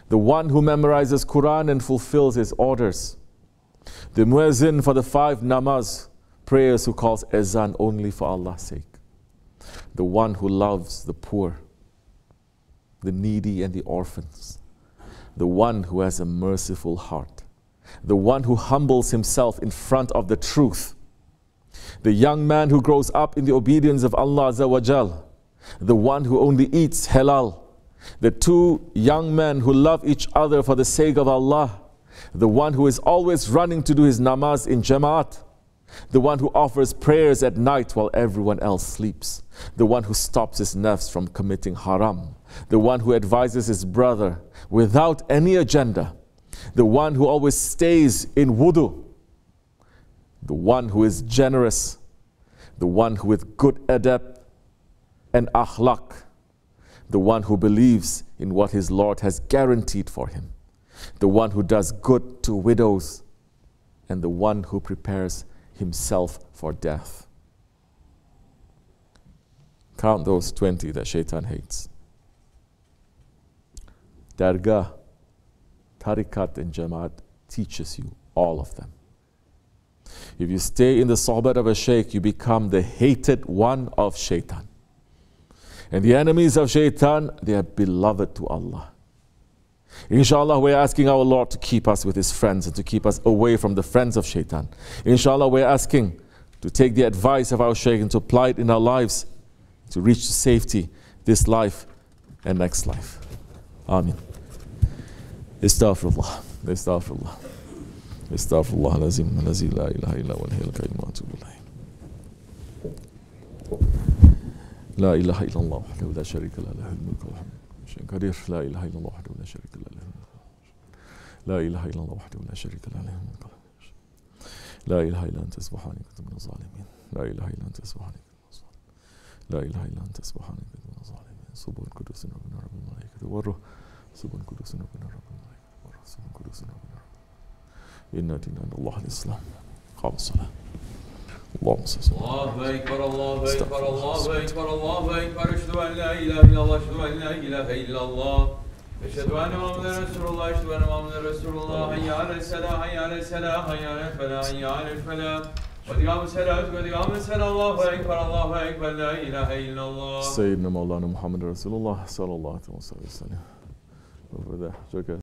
The one who memorizes Quran and fulfills his orders. The muezzin for the 5 namaz prayers who calls azan only for Allah's sake. The one who loves the poor, the needy and the orphans. The one who has a merciful heart. The one who humbles himself in front of the truth. The young man who grows up in the obedience of Allah Azza wa Jal. The one who only eats halal. The 2 young men who love each other for the sake of Allah. The one who is always running to do his namaz in Jama'at. The one who offers prayers at night while everyone else sleeps. The one who stops his nafs from committing haram. The one who advises his brother without any agenda. The one who always stays in wudu. The one who is generous. The one who with good adab and akhlaq. The one who believes in what his Lord has guaranteed for him. The one who does good to widows. And the one who prepares himself for death. Count those 20 that shaitan hates. Dergah, tariqat and Jamad teaches you all of them. If you stay in the sohbat of a shaykh, you become the hated one of shaitan. And the enemies of shaitan, they are beloved to Allah. Inshallah, we're asking our Lord to keep us with his friends and to keep us away from the friends of shaitan. Inshallah, we're asking to take the advice of our shaykh and to apply it in our lives to reach to safety this life and next life. Amin. Astaghfirullah. Astaghfirullah. Astaghfirullah lazim lazi la ilaha illa wal hayyul qayyum wa atubu ilayh. La ilaha illallah wahdahu la sharika lahu lahul mulku wa lahul qadir. La ilaha illallah wahdahu la sharika lahu. La ilaha illallah wahdahu la sharika lahu lahul mulku. La ilaha illa anta subhanaka kuntu minaz zalimin. La ilaha illa anta subhanaka kuntu minaz zalimin. La ilaha illa anta subhanaka kuntu minaz zalimin. Subhan qudusun rabbuna rabbul malaikati war ruh. Subhan qudusun rabbuna rabbul malaikati war ruh. Subhan qudusun rabbuna rabbul. Inna dina Allah al-Islam. Qam as-salah. اللهم صل وسلم. الله اكبر الله اكبر الله اكبر الله اكبر اشهد ان لا اله الا الله اشهد ان لا اله الا الله اشهد ان محمدا رسول الله اشهد ان محمدا رسول الله حي على الصلاه حي على الصلاه حي على الفلاح حي على الفلاح قد قام الصلاه قد قام الصلاه الله اكبر لا اله الا الله سيدنا مولانا محمد رسول الله صلى الله عليه وسلم. Over there.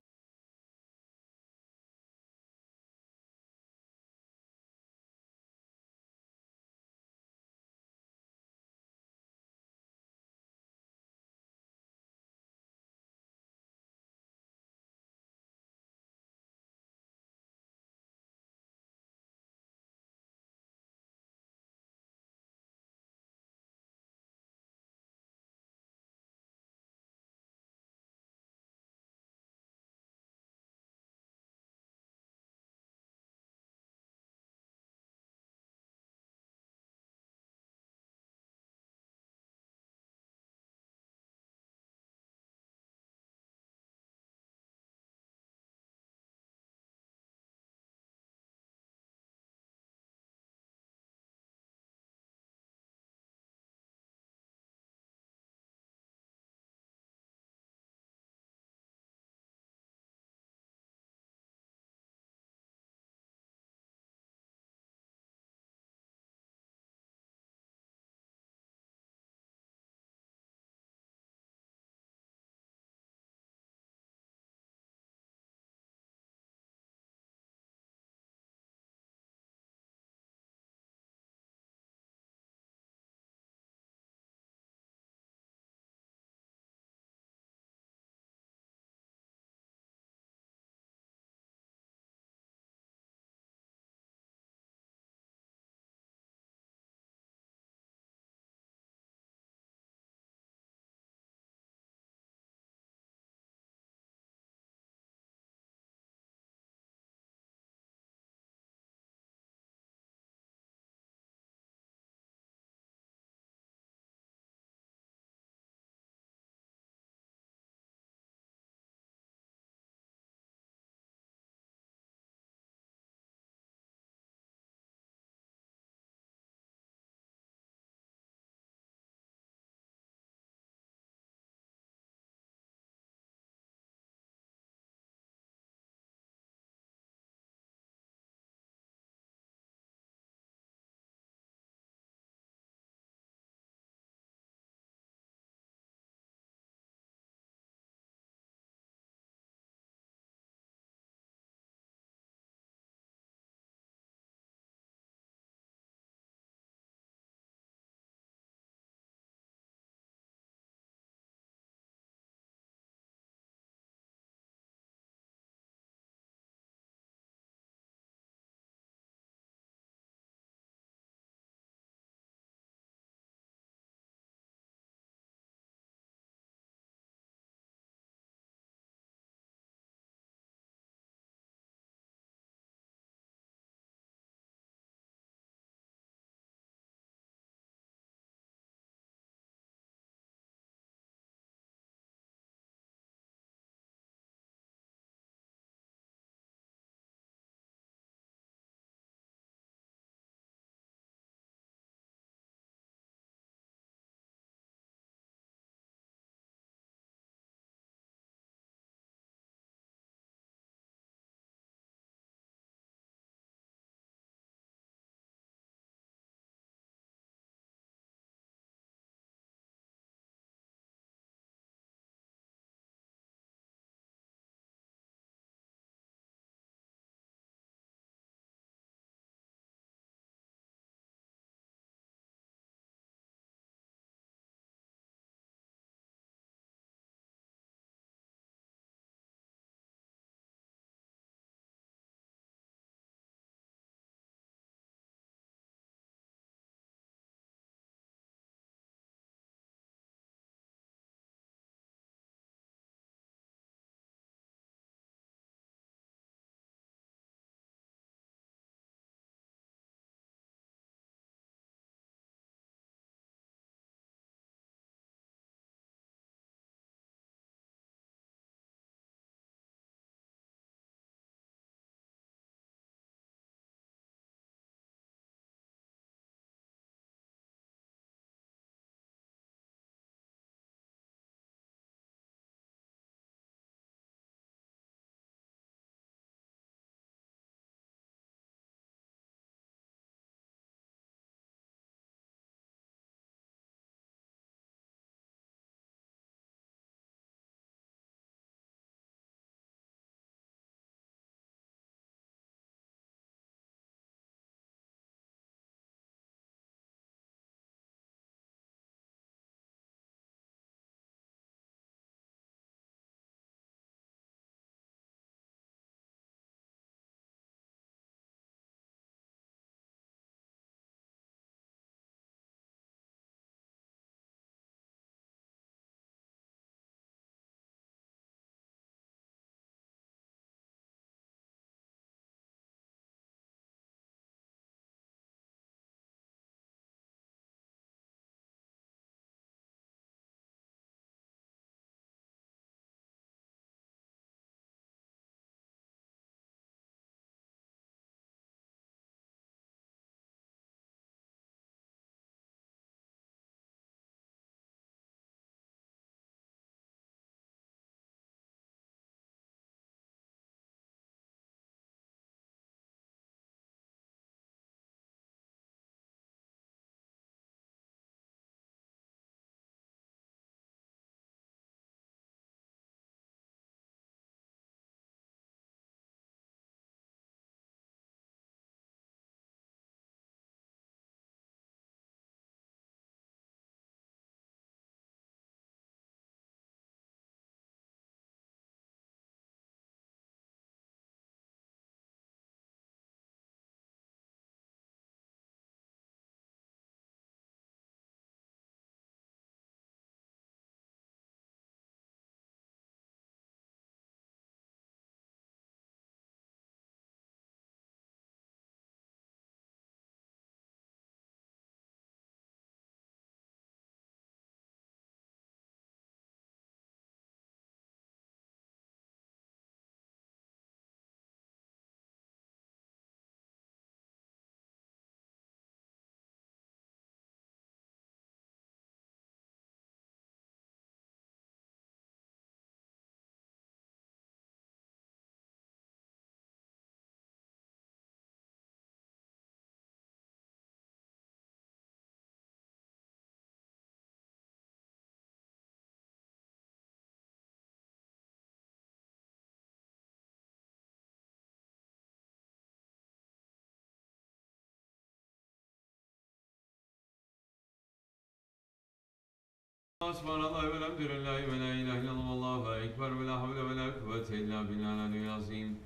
Subhanallah ve elhamdülillahi ve la ilahe illallah Allahu ekber ve la havle ve la kuvvete illa billahil azim.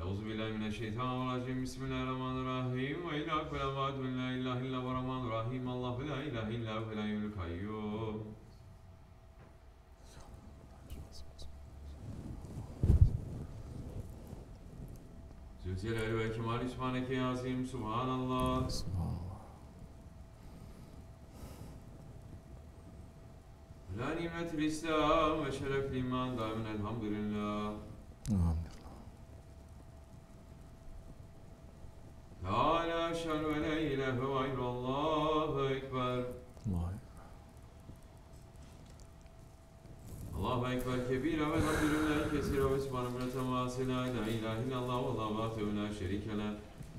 Euzubillahimineşşeytanirracim. Bismillahirrahmanirrahim. Ve ilâk ve la vâd ve la ilahe illa ve rahmanirrahim. Allah ve la ilahe illa ve la yul kayyum. Zülcelal ve kemal ismaneke yazim. Subhanallah. La nimetil İslam ve şerefli iman daim elhamdülillah. La ilahe şer ve la ilahe gayrallahu ekber. Allahu ekber kebira ve elhamdülillahi kesira ve subhanahu temasila. La ilahe illallah ve la vâte ve la şerike le.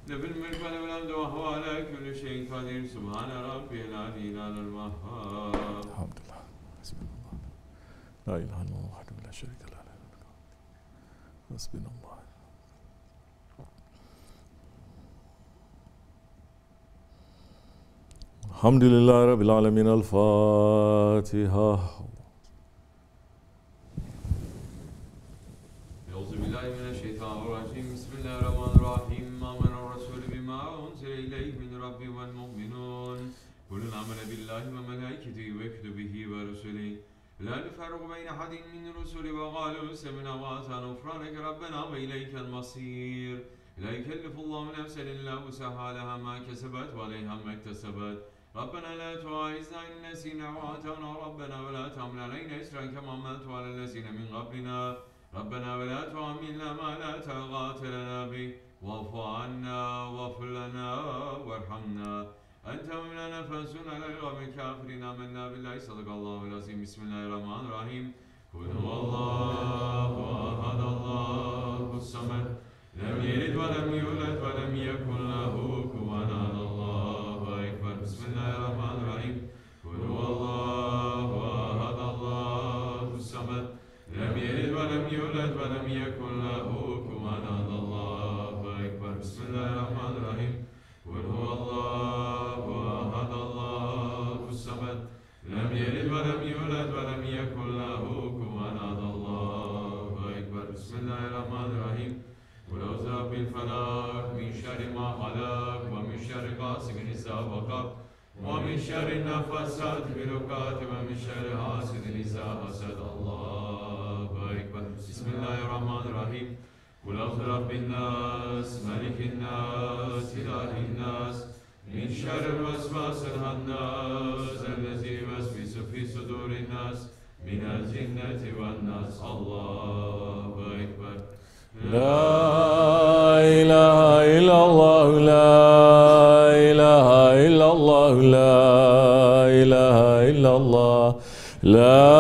Lebil mülk ve lebil hamdu ve huve ala kulli şeyin kadir. Subhane rabbiyel aliyyil vehhab. Elhamdülillah. Bismillah. La ilahe illallah vahdehu la şerike le. Hasbunallah. Elhamdülillahi Rabbil alemin. El-Fatiha. Euzubillahimineşşeytanirracim. Bismillahirrahmanirrahim. Amener Resulü bima unzile ileyhi min Rabbi vel mu'minun. Kulun amene billahi ve melaiketihi ve kütübihi ve rusulihi. La nüferruku beyne hadin min rusuli ve galu semina ve atana ufraneke Rabbena ve ileykel masir. La yükellifullahu nefsen illa vusaha leha ma kesebet ve aleyha mektesebet. ربنا لا تؤاخذنا إن نسينا وأخطأنا ربنا ولا تحمل علينا إصرا كما حملته على الذين من قبلنا ربنا ولا تحملنا ما لا طاقة لنا به واعف عنا واغفر لنا وارحمنا أنت مولانا فانصرنا على القوم الكافرين آمنا بالله صدق الله العظيم بسم الله الرحمن الرحيم قل هو الله أحد الله الصمد لم يلد ولم يولد ولم يكن له كفوا أحد بسم الله الرحمن الرحيم قل هو الله أحد الله الصمد لم يلد ولم يولد ولم يكن له كفوا أحد الله أكبر بسم الله الرحمن الرحيم قل هو الله أحد الله الصمد لم يلد ولم يولد ولم يكن له كفوا أحد الله أكبر بسم الله الرحمن الرحيم قل أعوذ بالفلق من شر ما خلق ومن شر غاسق إذا وقب ومن شر النفاثات في العقد ومن شر حاسد إذا حسد الله أكبر بسم الله الرحمن الرحيم قل أعوذ برب الناس ملك الناس إله الناس من شر الوسواس الخناس الذي يوسوس في صدور الناس من الجنة والناس الله أكبر لا إله إلا الله لا إله إلا الله لا إله إلا الله لا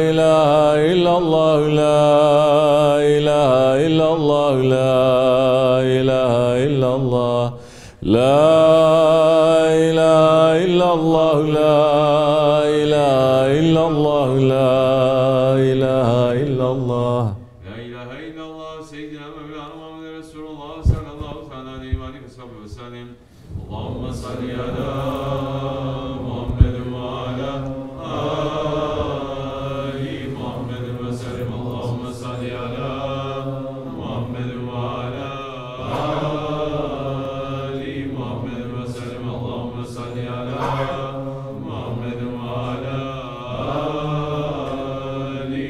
إله إلا الله لا إله إلا الله لا إله إلا الله لا إله إلا الله لا إله إلا الله لا إله إلا الله اللهم صل على محمد وعلى آل محمد وسلم اللهم صل على محمد وعلى آل محمد وسلم اللهم صل على محمد وعلى آل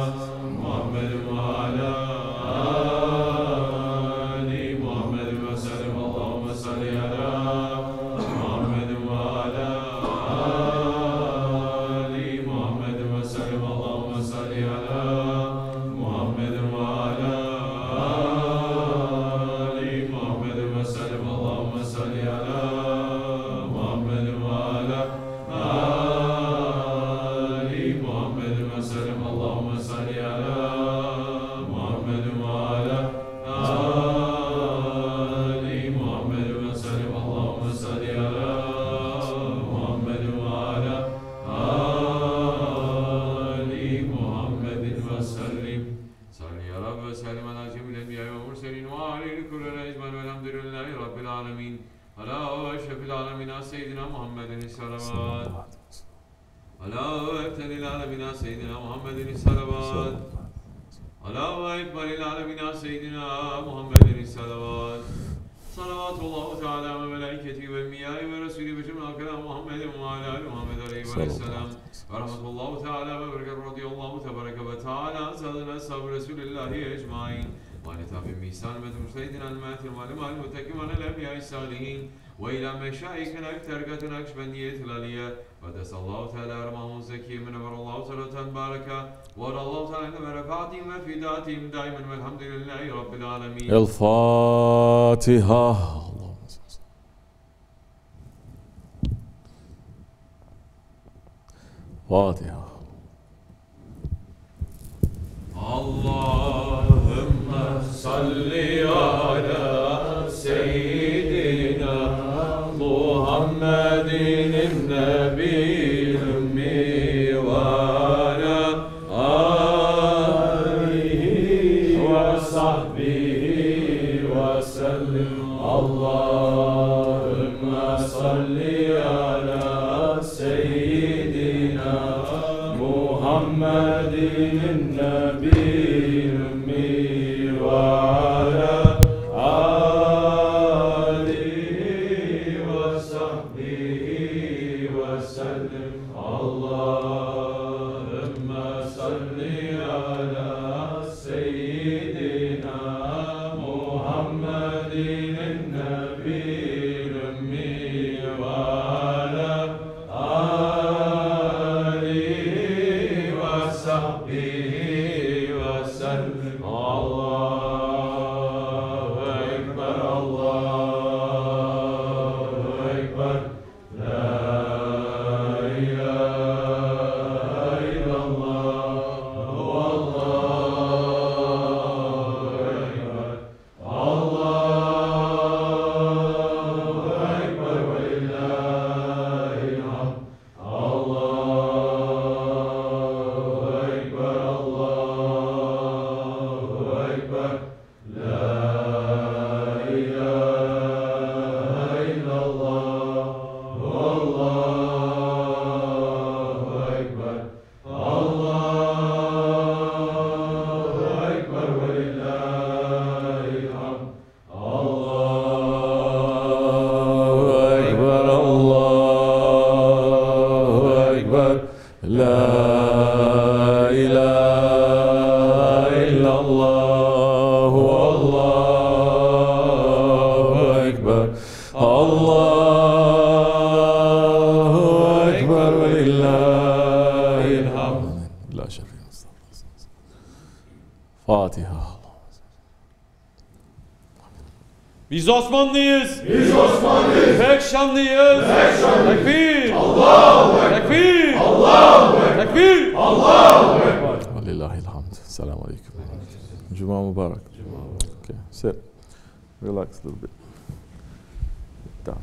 محمد وسلم اللهم صل على محمد وعلى وسلم على جميع الأنبياء والمرسلين وعلى كل الأجمال والحمد لله رب العالمين على أشرف العالمين سيدنا محمد الصلوات على أبتل العالمين سيدنا محمد الصلوات على أكبر العالمين سيدنا محمد الصلوات صلوات الله تعالى وملائكته والأنبياء ورسوله وجميع كلام محمد وعلى آل محمد عليه السلام ورحمة الله تعالى وبركاته رضي الله تبارك وتعالى سيدنا أصحاب رسول الله أجمعين وأن تابع ميسان المجتهدين الماثل والعلماء المتكئين الأنبياء الصالحين وإلى مشايخنا تركة نقشبندية العليا ودس الله تعالى أرمهم الزكي من أمر الله تعالى بارك ورى الله تعالى بركاتهم وفداتهم دائما والحمد لله رب العالمين. الفاتحة. فاتحة. اللهم صل على سيدنا محمد النبي الأمي وعلى آله وصحبه وسلم. اللهم صل على سيدنا محمد النبي الأمي وعلى Biz Osmanlıyız. Biz Osmanlıyız. Pek şanlıyız. Pek şanlıyız. Tekbir. Allahu Ekber. Tekbir. Allahu Ekber. Tekbir. Allahu Ekber. Walillahilhamd. Assalamu alaikum. Juma Mubarak. Okay, sit. Relax a little bit. Down.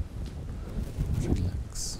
Relax.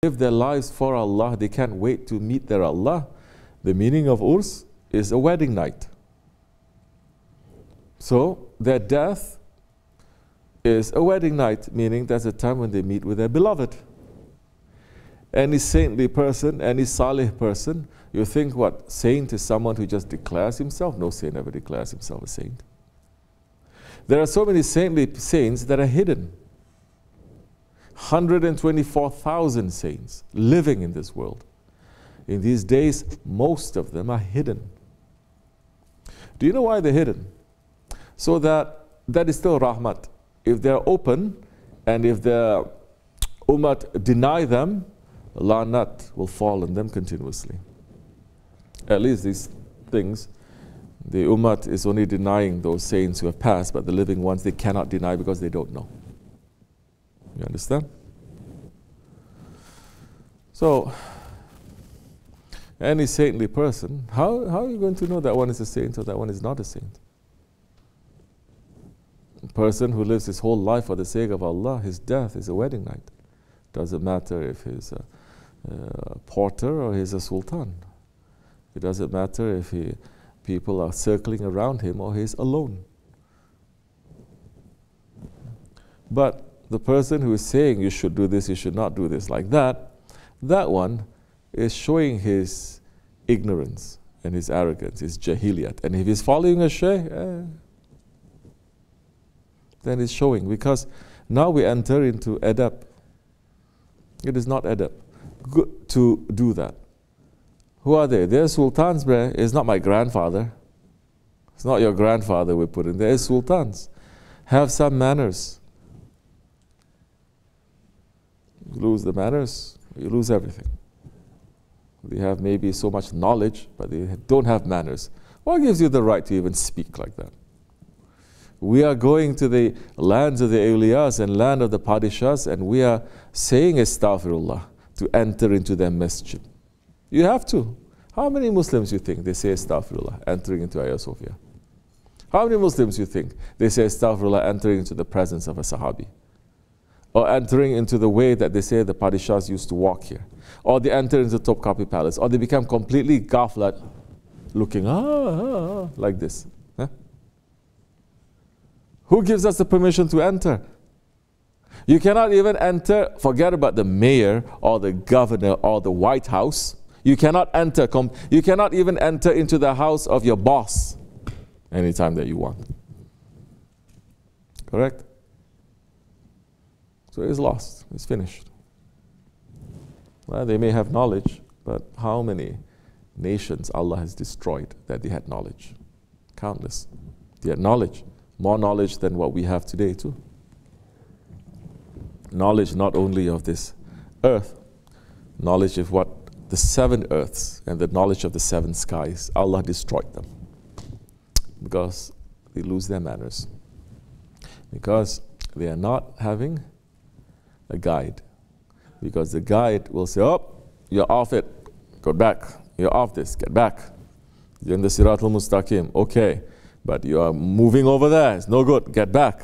live their lives for Allah. They can't wait to meet their Allah. The meaning of Urs is a wedding night. So their death is a wedding night, meaning that's a time when they meet with their beloved. Any saintly person, any salih person, you think what? Saint is someone who just declares himself? No saint ever declares himself a saint. There are so many saintly saints that are hidden. 124,000 saints living in this world. In these days, most of them are hidden. Do you know why they're hidden? So that is still rahmat. If they're open and if the ummah deny them, la'nat will fall on them continuously. At least these things, the ummah is only denying those saints who have passed, but the living ones they cannot deny because they don't know. You understand? So, any saintly person, how are you going to know that one is a saint or that one is not a saint? A person who lives his whole life for the sake of Allah, his death is a wedding night. Doesn't matter if he's a porter or he's a sultan. It doesn't matter if people are circling around him or he's alone. But the person who is saying you should do this, you should not do this, like that one is showing his ignorance and his arrogance, his jahiliyat. And if he's following a shaykh, then it's showing. Because now we enter into adab. It is not adab good to do that. Who are they? They're sultans, bruh. It's not my grandfather. It's not your grandfather we put in there. It's sultans. Have some manners. You lose the manners, you lose everything. They have maybe so much knowledge, but they don't have manners. What gives you the right to even speak like that? We are going to the lands of the awliyas and land of the padishahs, and we are saying astaghfirullah to enter into their masjid. You have to. How many Muslims you think they say astaghfirullah entering into Hagia Sophia? How many Muslims you think they say astaghfirullah entering into the presence of a sahabi? Or entering into the way that they say the padishahs used to walk here? Or they enter into Topkapi Palace? Or they become completely ghaflat, looking like this? Huh? Who gives us the permission to enter? You cannot even enter, forget about the mayor or the governor or the White House. You cannot enter, you cannot even enter into the house of your boss anytime that you want. Correct? So it's lost, it's finished. Well, they may have knowledge, but how many nations Allah has destroyed that they had knowledge? Countless. They had knowledge, more knowledge than what we have today too. Knowledge not only of this earth, knowledge of what the 7 earths and the knowledge of the 7 skies. Allah destroyed them because they lose their manners, because they are not having a guide. Because the guide will say, oh, you're off it, go back. You're off this, get back. You're in the Sirat al-Mustaqim, okay, but you are moving over there, it's no good, get back.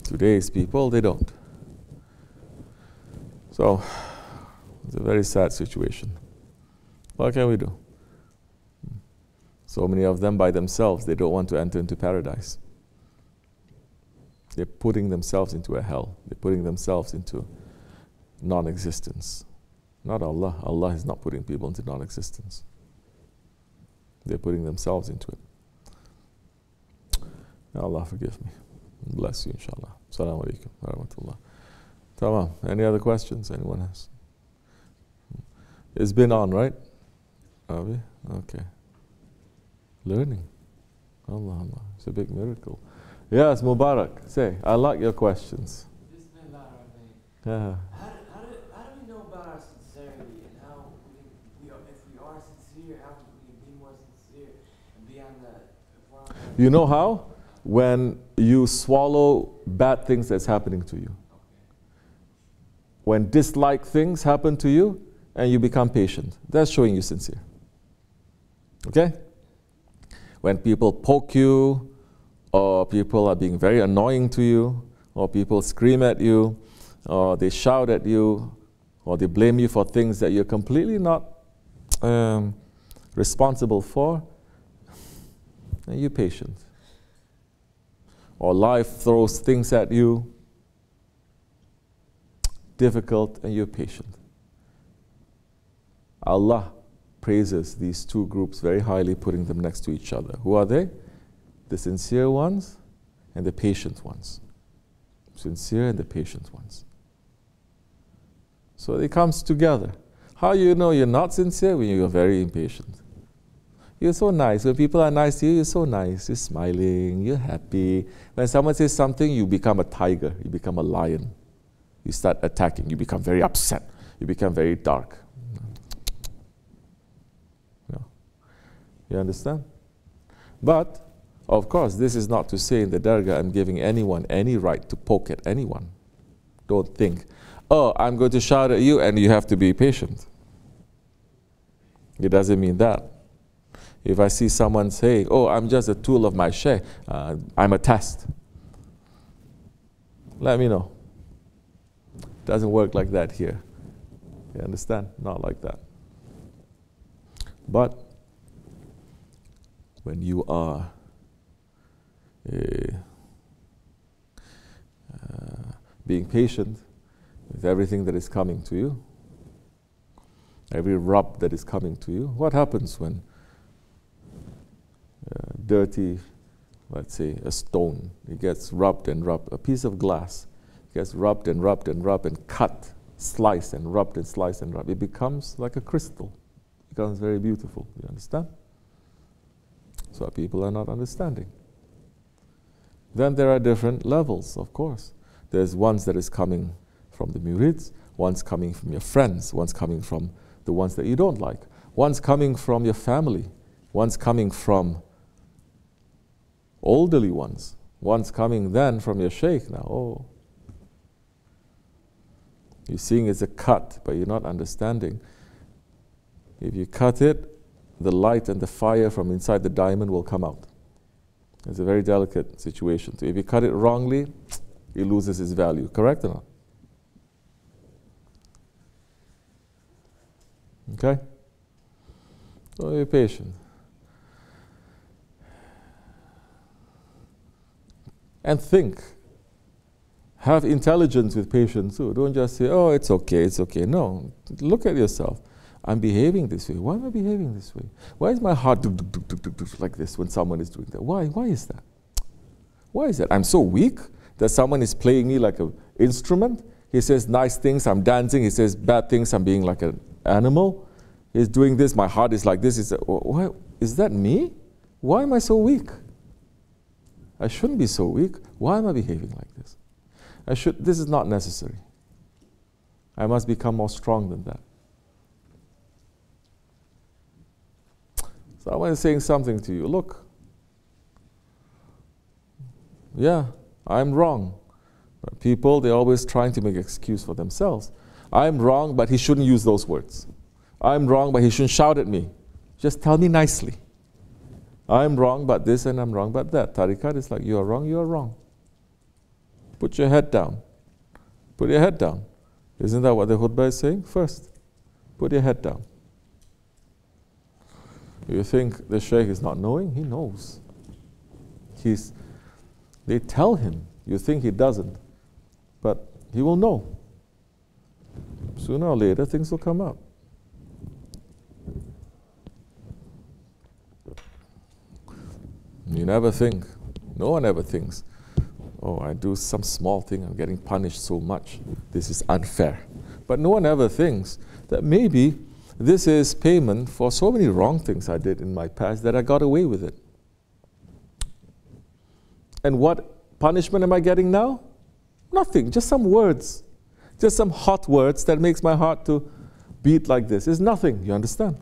Today's people, they don't. So, it's a very sad situation. What can we do? So many of them by themselves, they don't want to enter into paradise. They're putting themselves into a hell. They're putting themselves into non-existence. Not Allah. Allah is not putting people into non-existence. They're putting themselves into it. May Allah forgive me. Bless you, inshallah. Assalamu alaikum wa rahmatullah. Tamam. Any other questions anyone has? It's been on, right? Are we? Okay. Learning. Allah, Allah. It's a big miracle. Yes, Mubarak. Say, I like your questions. Yeah. How do we know about our sincerity, and how if we are sincere, how we can be more sincere and be on the... You know how? When you swallow bad things that's happening to you. When dislike things happen to you and you become patient, that's showing you sincere. Okay? When people poke you, or people are being very annoying to you, or people scream at you, or they shout at you, or they blame you for things that you're completely not responsible for, and you're patient. Or life throws things at you, difficult, and you're patient. Allah praises these two groups very highly, putting them next to each other. Who are they? The sincere ones and the patient ones. Sincere and the patient ones. So it comes together. How you know you're not sincere? When you're very impatient. You're so nice. When people are nice to you, you're so nice. You're smiling, you're happy. When someone says something, you become a tiger, you become a lion. You start attacking, you become very upset, you become very dark. You understand? But, of course, this is not to say in the Dergah I'm giving anyone any right to poke at anyone. Don't think, oh, I'm going to shout at you and you have to be patient. It doesn't mean that. If I see someone saying, oh, I'm just a tool of my Shaykh, I'm a test, let me know. It doesn't work like that here. You understand? Not like that. But when you are being patient with everything that is coming to you, every rub that is coming to you, what happens when dirty, let's say a stone, it gets rubbed and rubbed, a piece of glass gets rubbed and rubbed and rubbed and cut, sliced and rubbed and sliced and rubbed, it becomes like a crystal, it becomes very beautiful, you understand? So people are not understanding. Then there are different levels, of course. There's ones that is coming from the murids, one's coming from your friends, one's coming from the ones that you don't like, one's coming from your family, one's coming from elderly ones, one's coming then from your Shaykh now. Oh, you're seeing it's a cut, but you're not understanding. If you cut it, the light and the fire from inside the diamond will come out. It's a very delicate situation. So if you cut it wrongly, it loses its value. Correct or not? Okay? So be patient. And think. Have intelligence with patience too. Don't just say, oh, it's okay, it's okay. No, look at yourself. I'm behaving this way. Why am I behaving this way? Why is my heart like this when someone is doing that? Why? Why is that? Why is that? I'm so weak that someone is playing me like an instrument. He says nice things, I'm dancing. He says bad things, I'm being like an animal. He's doing this, my heart is like this. Why? Is that me? Why am I so weak? I shouldn't be so weak. Why am I behaving like this? This is not necessary. I must become more strong than that. Someone is saying something to you. Look, yeah, I'm wrong. But people, they're always trying to make an excuse for themselves. I'm wrong, but he shouldn't use those words. I'm wrong, but he shouldn't shout at me. Just tell me nicely. I'm wrong, but this, and I'm wrong, but that. Tariqat is like, you are wrong, you are wrong. Put your head down. Put your head down. Isn't that what the khutbah is saying? First, put your head down. You think the Shaykh is not knowing? He knows. They tell him. You think he doesn't. But he will know. Sooner or later, things will come up. You never think. No one ever thinks, oh, I do some small thing, I'm getting punished so much. This is unfair. But no one ever thinks that maybe this is payment for so many wrong things I did in my past that I got away with it. And what punishment am I getting now? Nothing, just some words. Just some hot words that makes my heart to beat like this. It's nothing, you understand?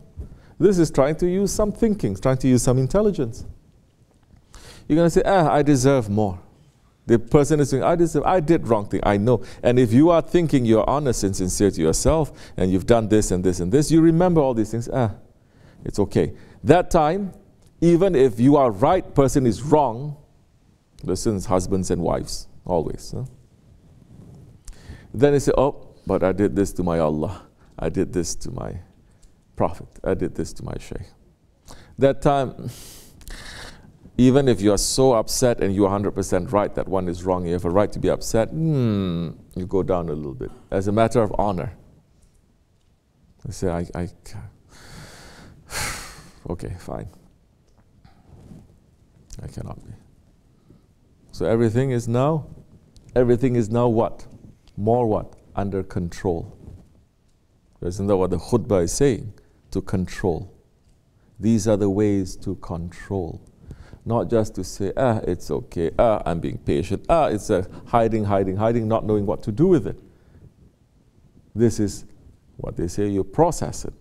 This is trying to use some thinking, trying to use some intelligence. You're going to say, I deserve more. The person is saying, I did wrong thing, I know. And if you are thinking you're honest and sincere to yourself, and you've done this and this and this, you remember all these things, it's okay. That time, even if you are right, person is wrong, listen, husbands and wives, always. Huh? Then they say, oh, but I did this to my Allah. I did this to my Prophet. I did this to my Shaykh. That time, even if you are so upset and you are 100% right that one is wrong, you have a right to be upset, you go down a little bit. As a matter of honor. I say, okay, fine. I cannot be. So everything is now what? More what? Under control. Isn't that what the khutbah is saying? To control. These are the ways to control. Not just to say, it's okay, I'm being patient, it's hiding, not knowing what to do with it. This is what they say, you process it.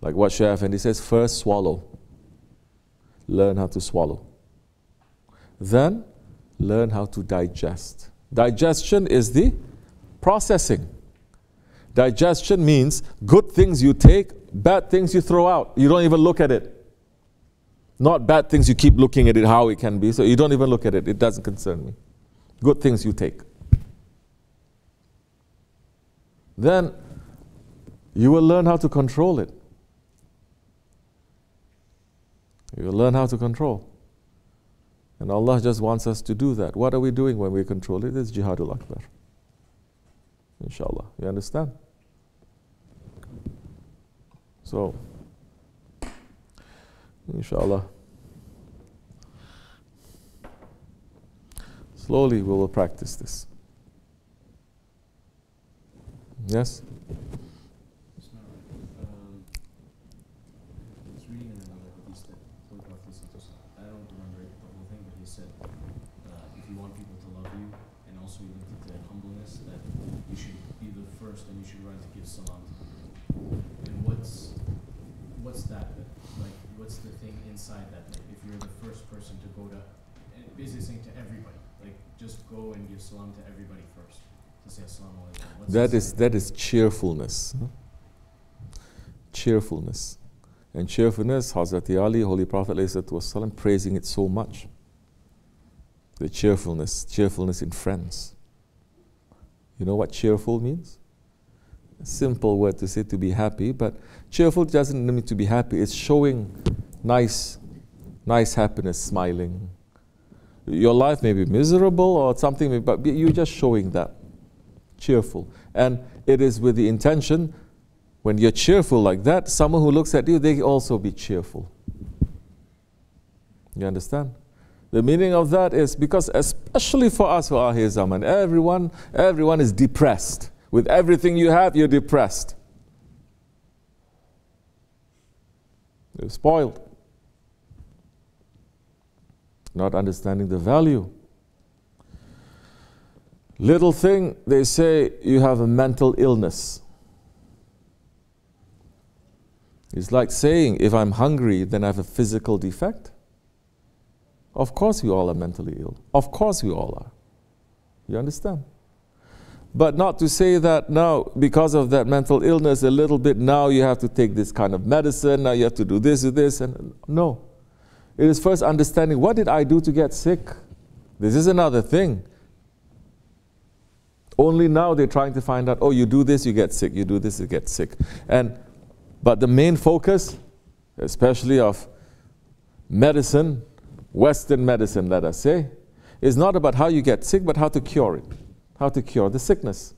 Like what Shaykh Efendi says, first swallow. Learn how to swallow. Then, learn how to digest. Digestion is the processing. Digestion means good things you take, bad things you throw out. You don't even look at it. Not bad things, you keep looking at it, how it can be. So you don't even look at it. It doesn't concern me. Good things you take. Then you will learn how to control it. You will learn how to control. And Allah just wants us to do that. What are we doing when we control it? It's Jihadul Akbar. Inshallah. You understand? So, inshallah, slowly we will practice this. Yes? It's not right. I was reading in another hadith that I don't remember the whole thing, but he said, if you want people to love you, and also you looked at their humbleness, that you should be the first and you should run to give salam to people. And what's that? Like, what's the thing inside that? Like, if you're the first person to go to, and basically saying to everybody, like, just go and give salam to everybody first. To say assalamu alaikum. That is cheerfulness. Cheerfulness. And cheerfulness, Hazrati Ali, Holy Prophet ﷺ, praising it so much. The cheerfulness in friends. You know what cheerful means? A simple word to say to be happy, but cheerful doesn't mean to be happy. It's showing nice happiness, smiling. Your life may be miserable or something, but you're just showing that. Cheerful. And it is with the intention, when you're cheerful like that, someone who looks at you, they also be cheerful. You understand? The meaning of that is because, especially for us who are here, Zaman, everyone is depressed. With everything you have, you're depressed. You're spoiled. Not understanding the value. Little thing, they say you have a mental illness. It's like saying, if I'm hungry, then I have a physical defect. Of course we all are mentally ill. Of course we all are. You understand? But not to say that now, because of that mental illness a little bit, now you have to take this kind of medicine, now you have to do this or this. And no. It is first understanding, what did I do to get sick? This is another thing. Only now they're trying to find out, oh, you do this, you get sick. You do this, you get sick. But the main focus, especially of medicine, Western medicine, let us say, is not about how you get sick, but how to cure it. How to cure the sickness.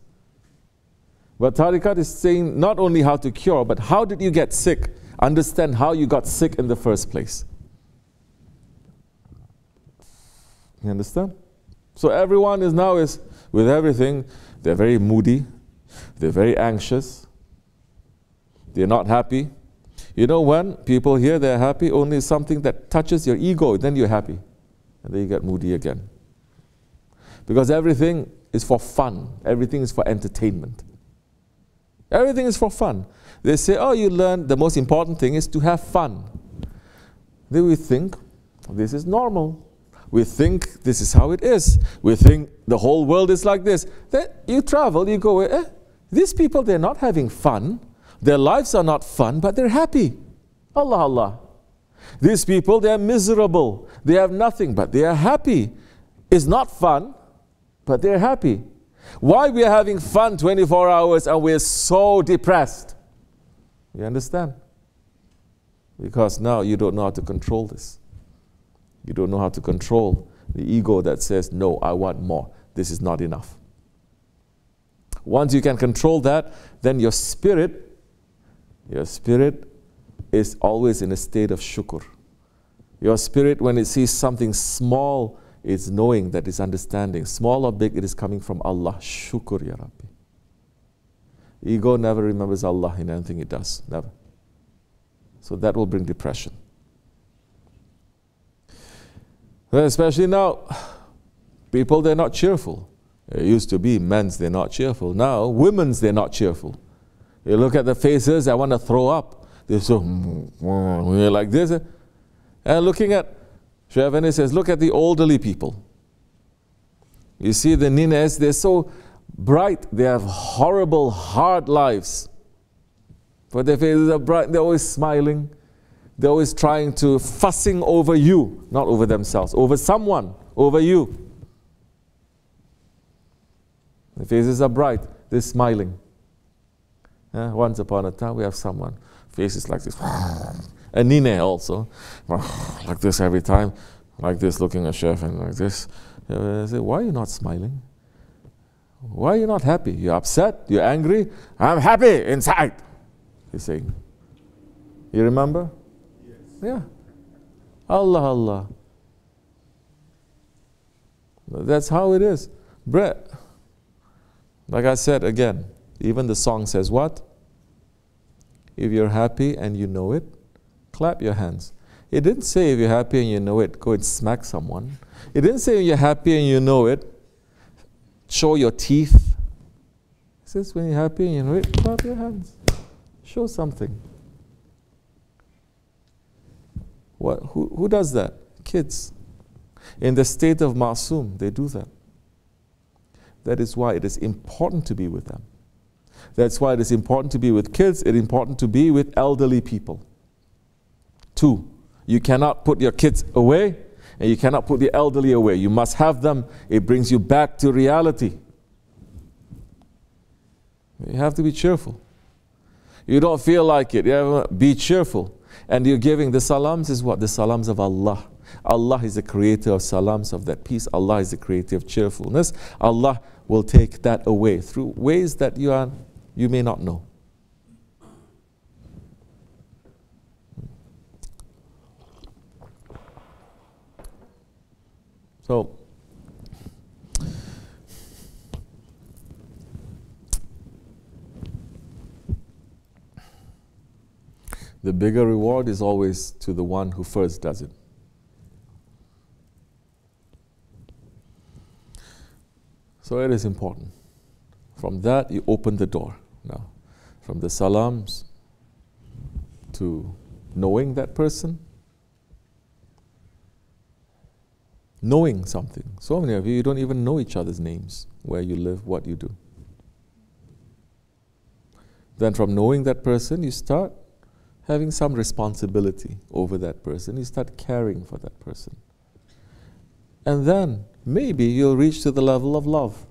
But Tariqat is saying not only how to cure, but how did you get sick? Understand how you got sick in the first place. You understand? So everyone is now with everything, they're very moody, they're very anxious, they're not happy. You know, when people hear they're happy, only something that touches your ego, then you're happy. And then you get moody again. Because everything is for fun. Everything is for entertainment. Everything is for fun. They say, oh, you learn, the most important thing is to have fun. Then we think, this is normal. We think this is how it is. We think the whole world is like this. Then you travel, you go, these people, they're not having fun. Their lives are not fun, but they're happy. Allah, Allah. These people, they're miserable. They have nothing, but they are happy. It's not fun, but they're happy. Why we are having fun 24 hours and we're so depressed? You understand? Because now you don't know how to control this. You don't know how to control the ego that says, no, I want more. This is not enough. Once you can control that, then your spirit is always in a state of shukr. Your spirit, when it sees something small, it's knowing that it's understanding. Small or big, it is coming from Allah. Shukr, Ya Rabbi. Ego never remembers Allah in anything it does. Never. So that will bring depression. Well, especially now, people, they're not cheerful. It used to be men's, they're not cheerful. Now, women's, they're not cheerful. You look at the faces, I want to throw up. They're so, like this. And looking at, Shaykh Efendi says, look at the elderly people. You see the nines, they're so bright. They have horrible, hard lives. But their faces are bright, they're always smiling. They're always trying to, fussing over you, not over themselves, over someone, over you. The faces are bright, they're smiling. Once upon a time, we have someone, faces like this. A nine also, like this every time, like this, looking at Shaykh and like this. I say, why are you not smiling? Why are you not happy? You're upset? You're angry? I'm happy inside, he's saying. You remember? Yes. Yeah. Allah, Allah. That's how it is. Bread. Like I said again, even the song says what? If you're happy and you know it, clap your hands. It didn't say if you're happy and you know it, go and smack someone. It didn't say if you're happy and you know it, show your teeth. It says when you're happy and you know it, clap your hands. Show something. What? Who does that? Kids. In the state of Masoom, they do that. That is why it is important to be with them. That's why it is important to be with kids. It is important to be with elderly people. 2, you cannot put your kids away and you cannot put the elderly away. You must have them. It brings you back to reality. You have to be cheerful. You don't feel like it. You have to be cheerful. And you're giving the salams is what? The salams of Allah. Allah is the creator of salams, of that peace. Allah is the creator of cheerfulness. Allah will take that away through ways that you may not know. So, the bigger reward is always to the one who first does it. So it is important. From that, you open the door. Now, from the salams to knowing that person, knowing something. So many of you don't even know each other's names, where you live, what you do. Then from knowing that person, you start having some responsibility over that person. You start caring for that person. And then maybe you'll reach to the level of love.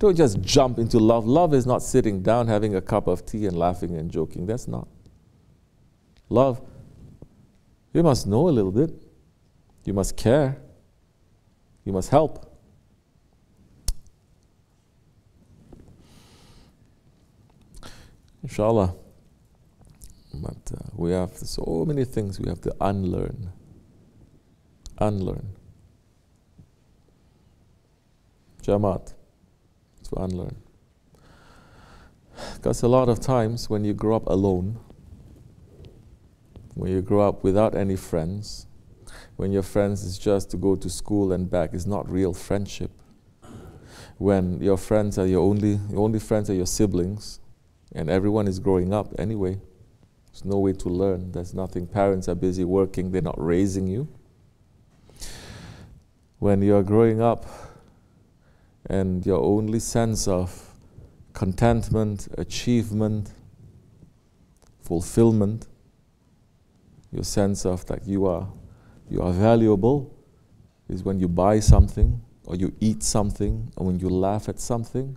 Don't just jump into love. Love is not sitting down, having a cup of tea and laughing and joking. That's not. Love, you must know a little bit. You must care. You must help. Inshallah. But we have so many things we have to unlearn. Unlearn. Jamad. To unlearn. Because a lot of times when you grow up alone, when you grow up without any friends, when your friends is just to go to school and back, it's not real friendship. When your friends are your only friends are your siblings, and everyone is growing up anyway, there's no way to learn. There's nothing. Parents are busy working, they're not raising you. When you're growing up and your only sense of contentment, achievement, fulfillment, your sense of that you are valuable is when you buy something or you eat something, or when you laugh at something,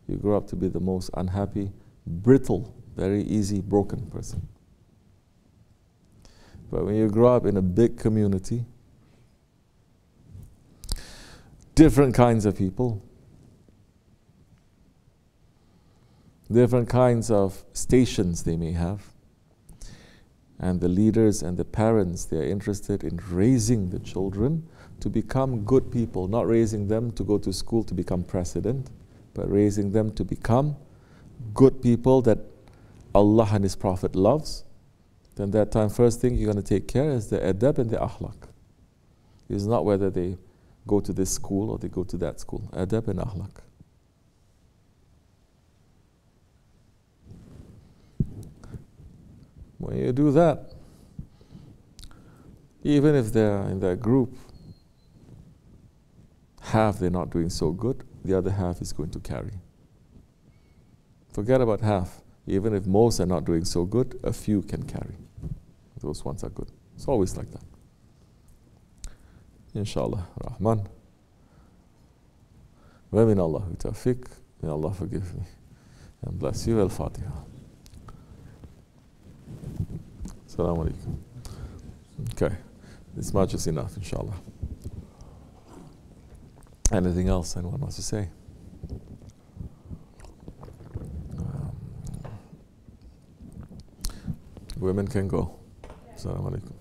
you grow up to be the most unhappy, brittle, very easy broken person. But when you grow up in a big community, different kinds of people, different kinds of stations they may have, and the leaders and the parents, they are interested in raising the children to become good people, not raising them to go to school to become president, but raising them to become good people that Allah and His Prophet loves. Then that time, first thing you're going to take care is the adab and the akhlaq. It's not whether they go to this school or they go to that school. Adab and akhlaq. When you do that, even if they're in that group, half they're not doing so good, the other half is going to carry. Forget about half. Even if most are not doing so good, a few can carry. Those ones are good. It's always like that. Inshallah, Rahman. Wa min Allahu tawfiq. May Allah forgive me and bless you. Al-Fatiha. Assalamu alaikum. Okay, this much is enough, inshallah. Anything else anyone wants to say? Women can go. Assalamu alaikum.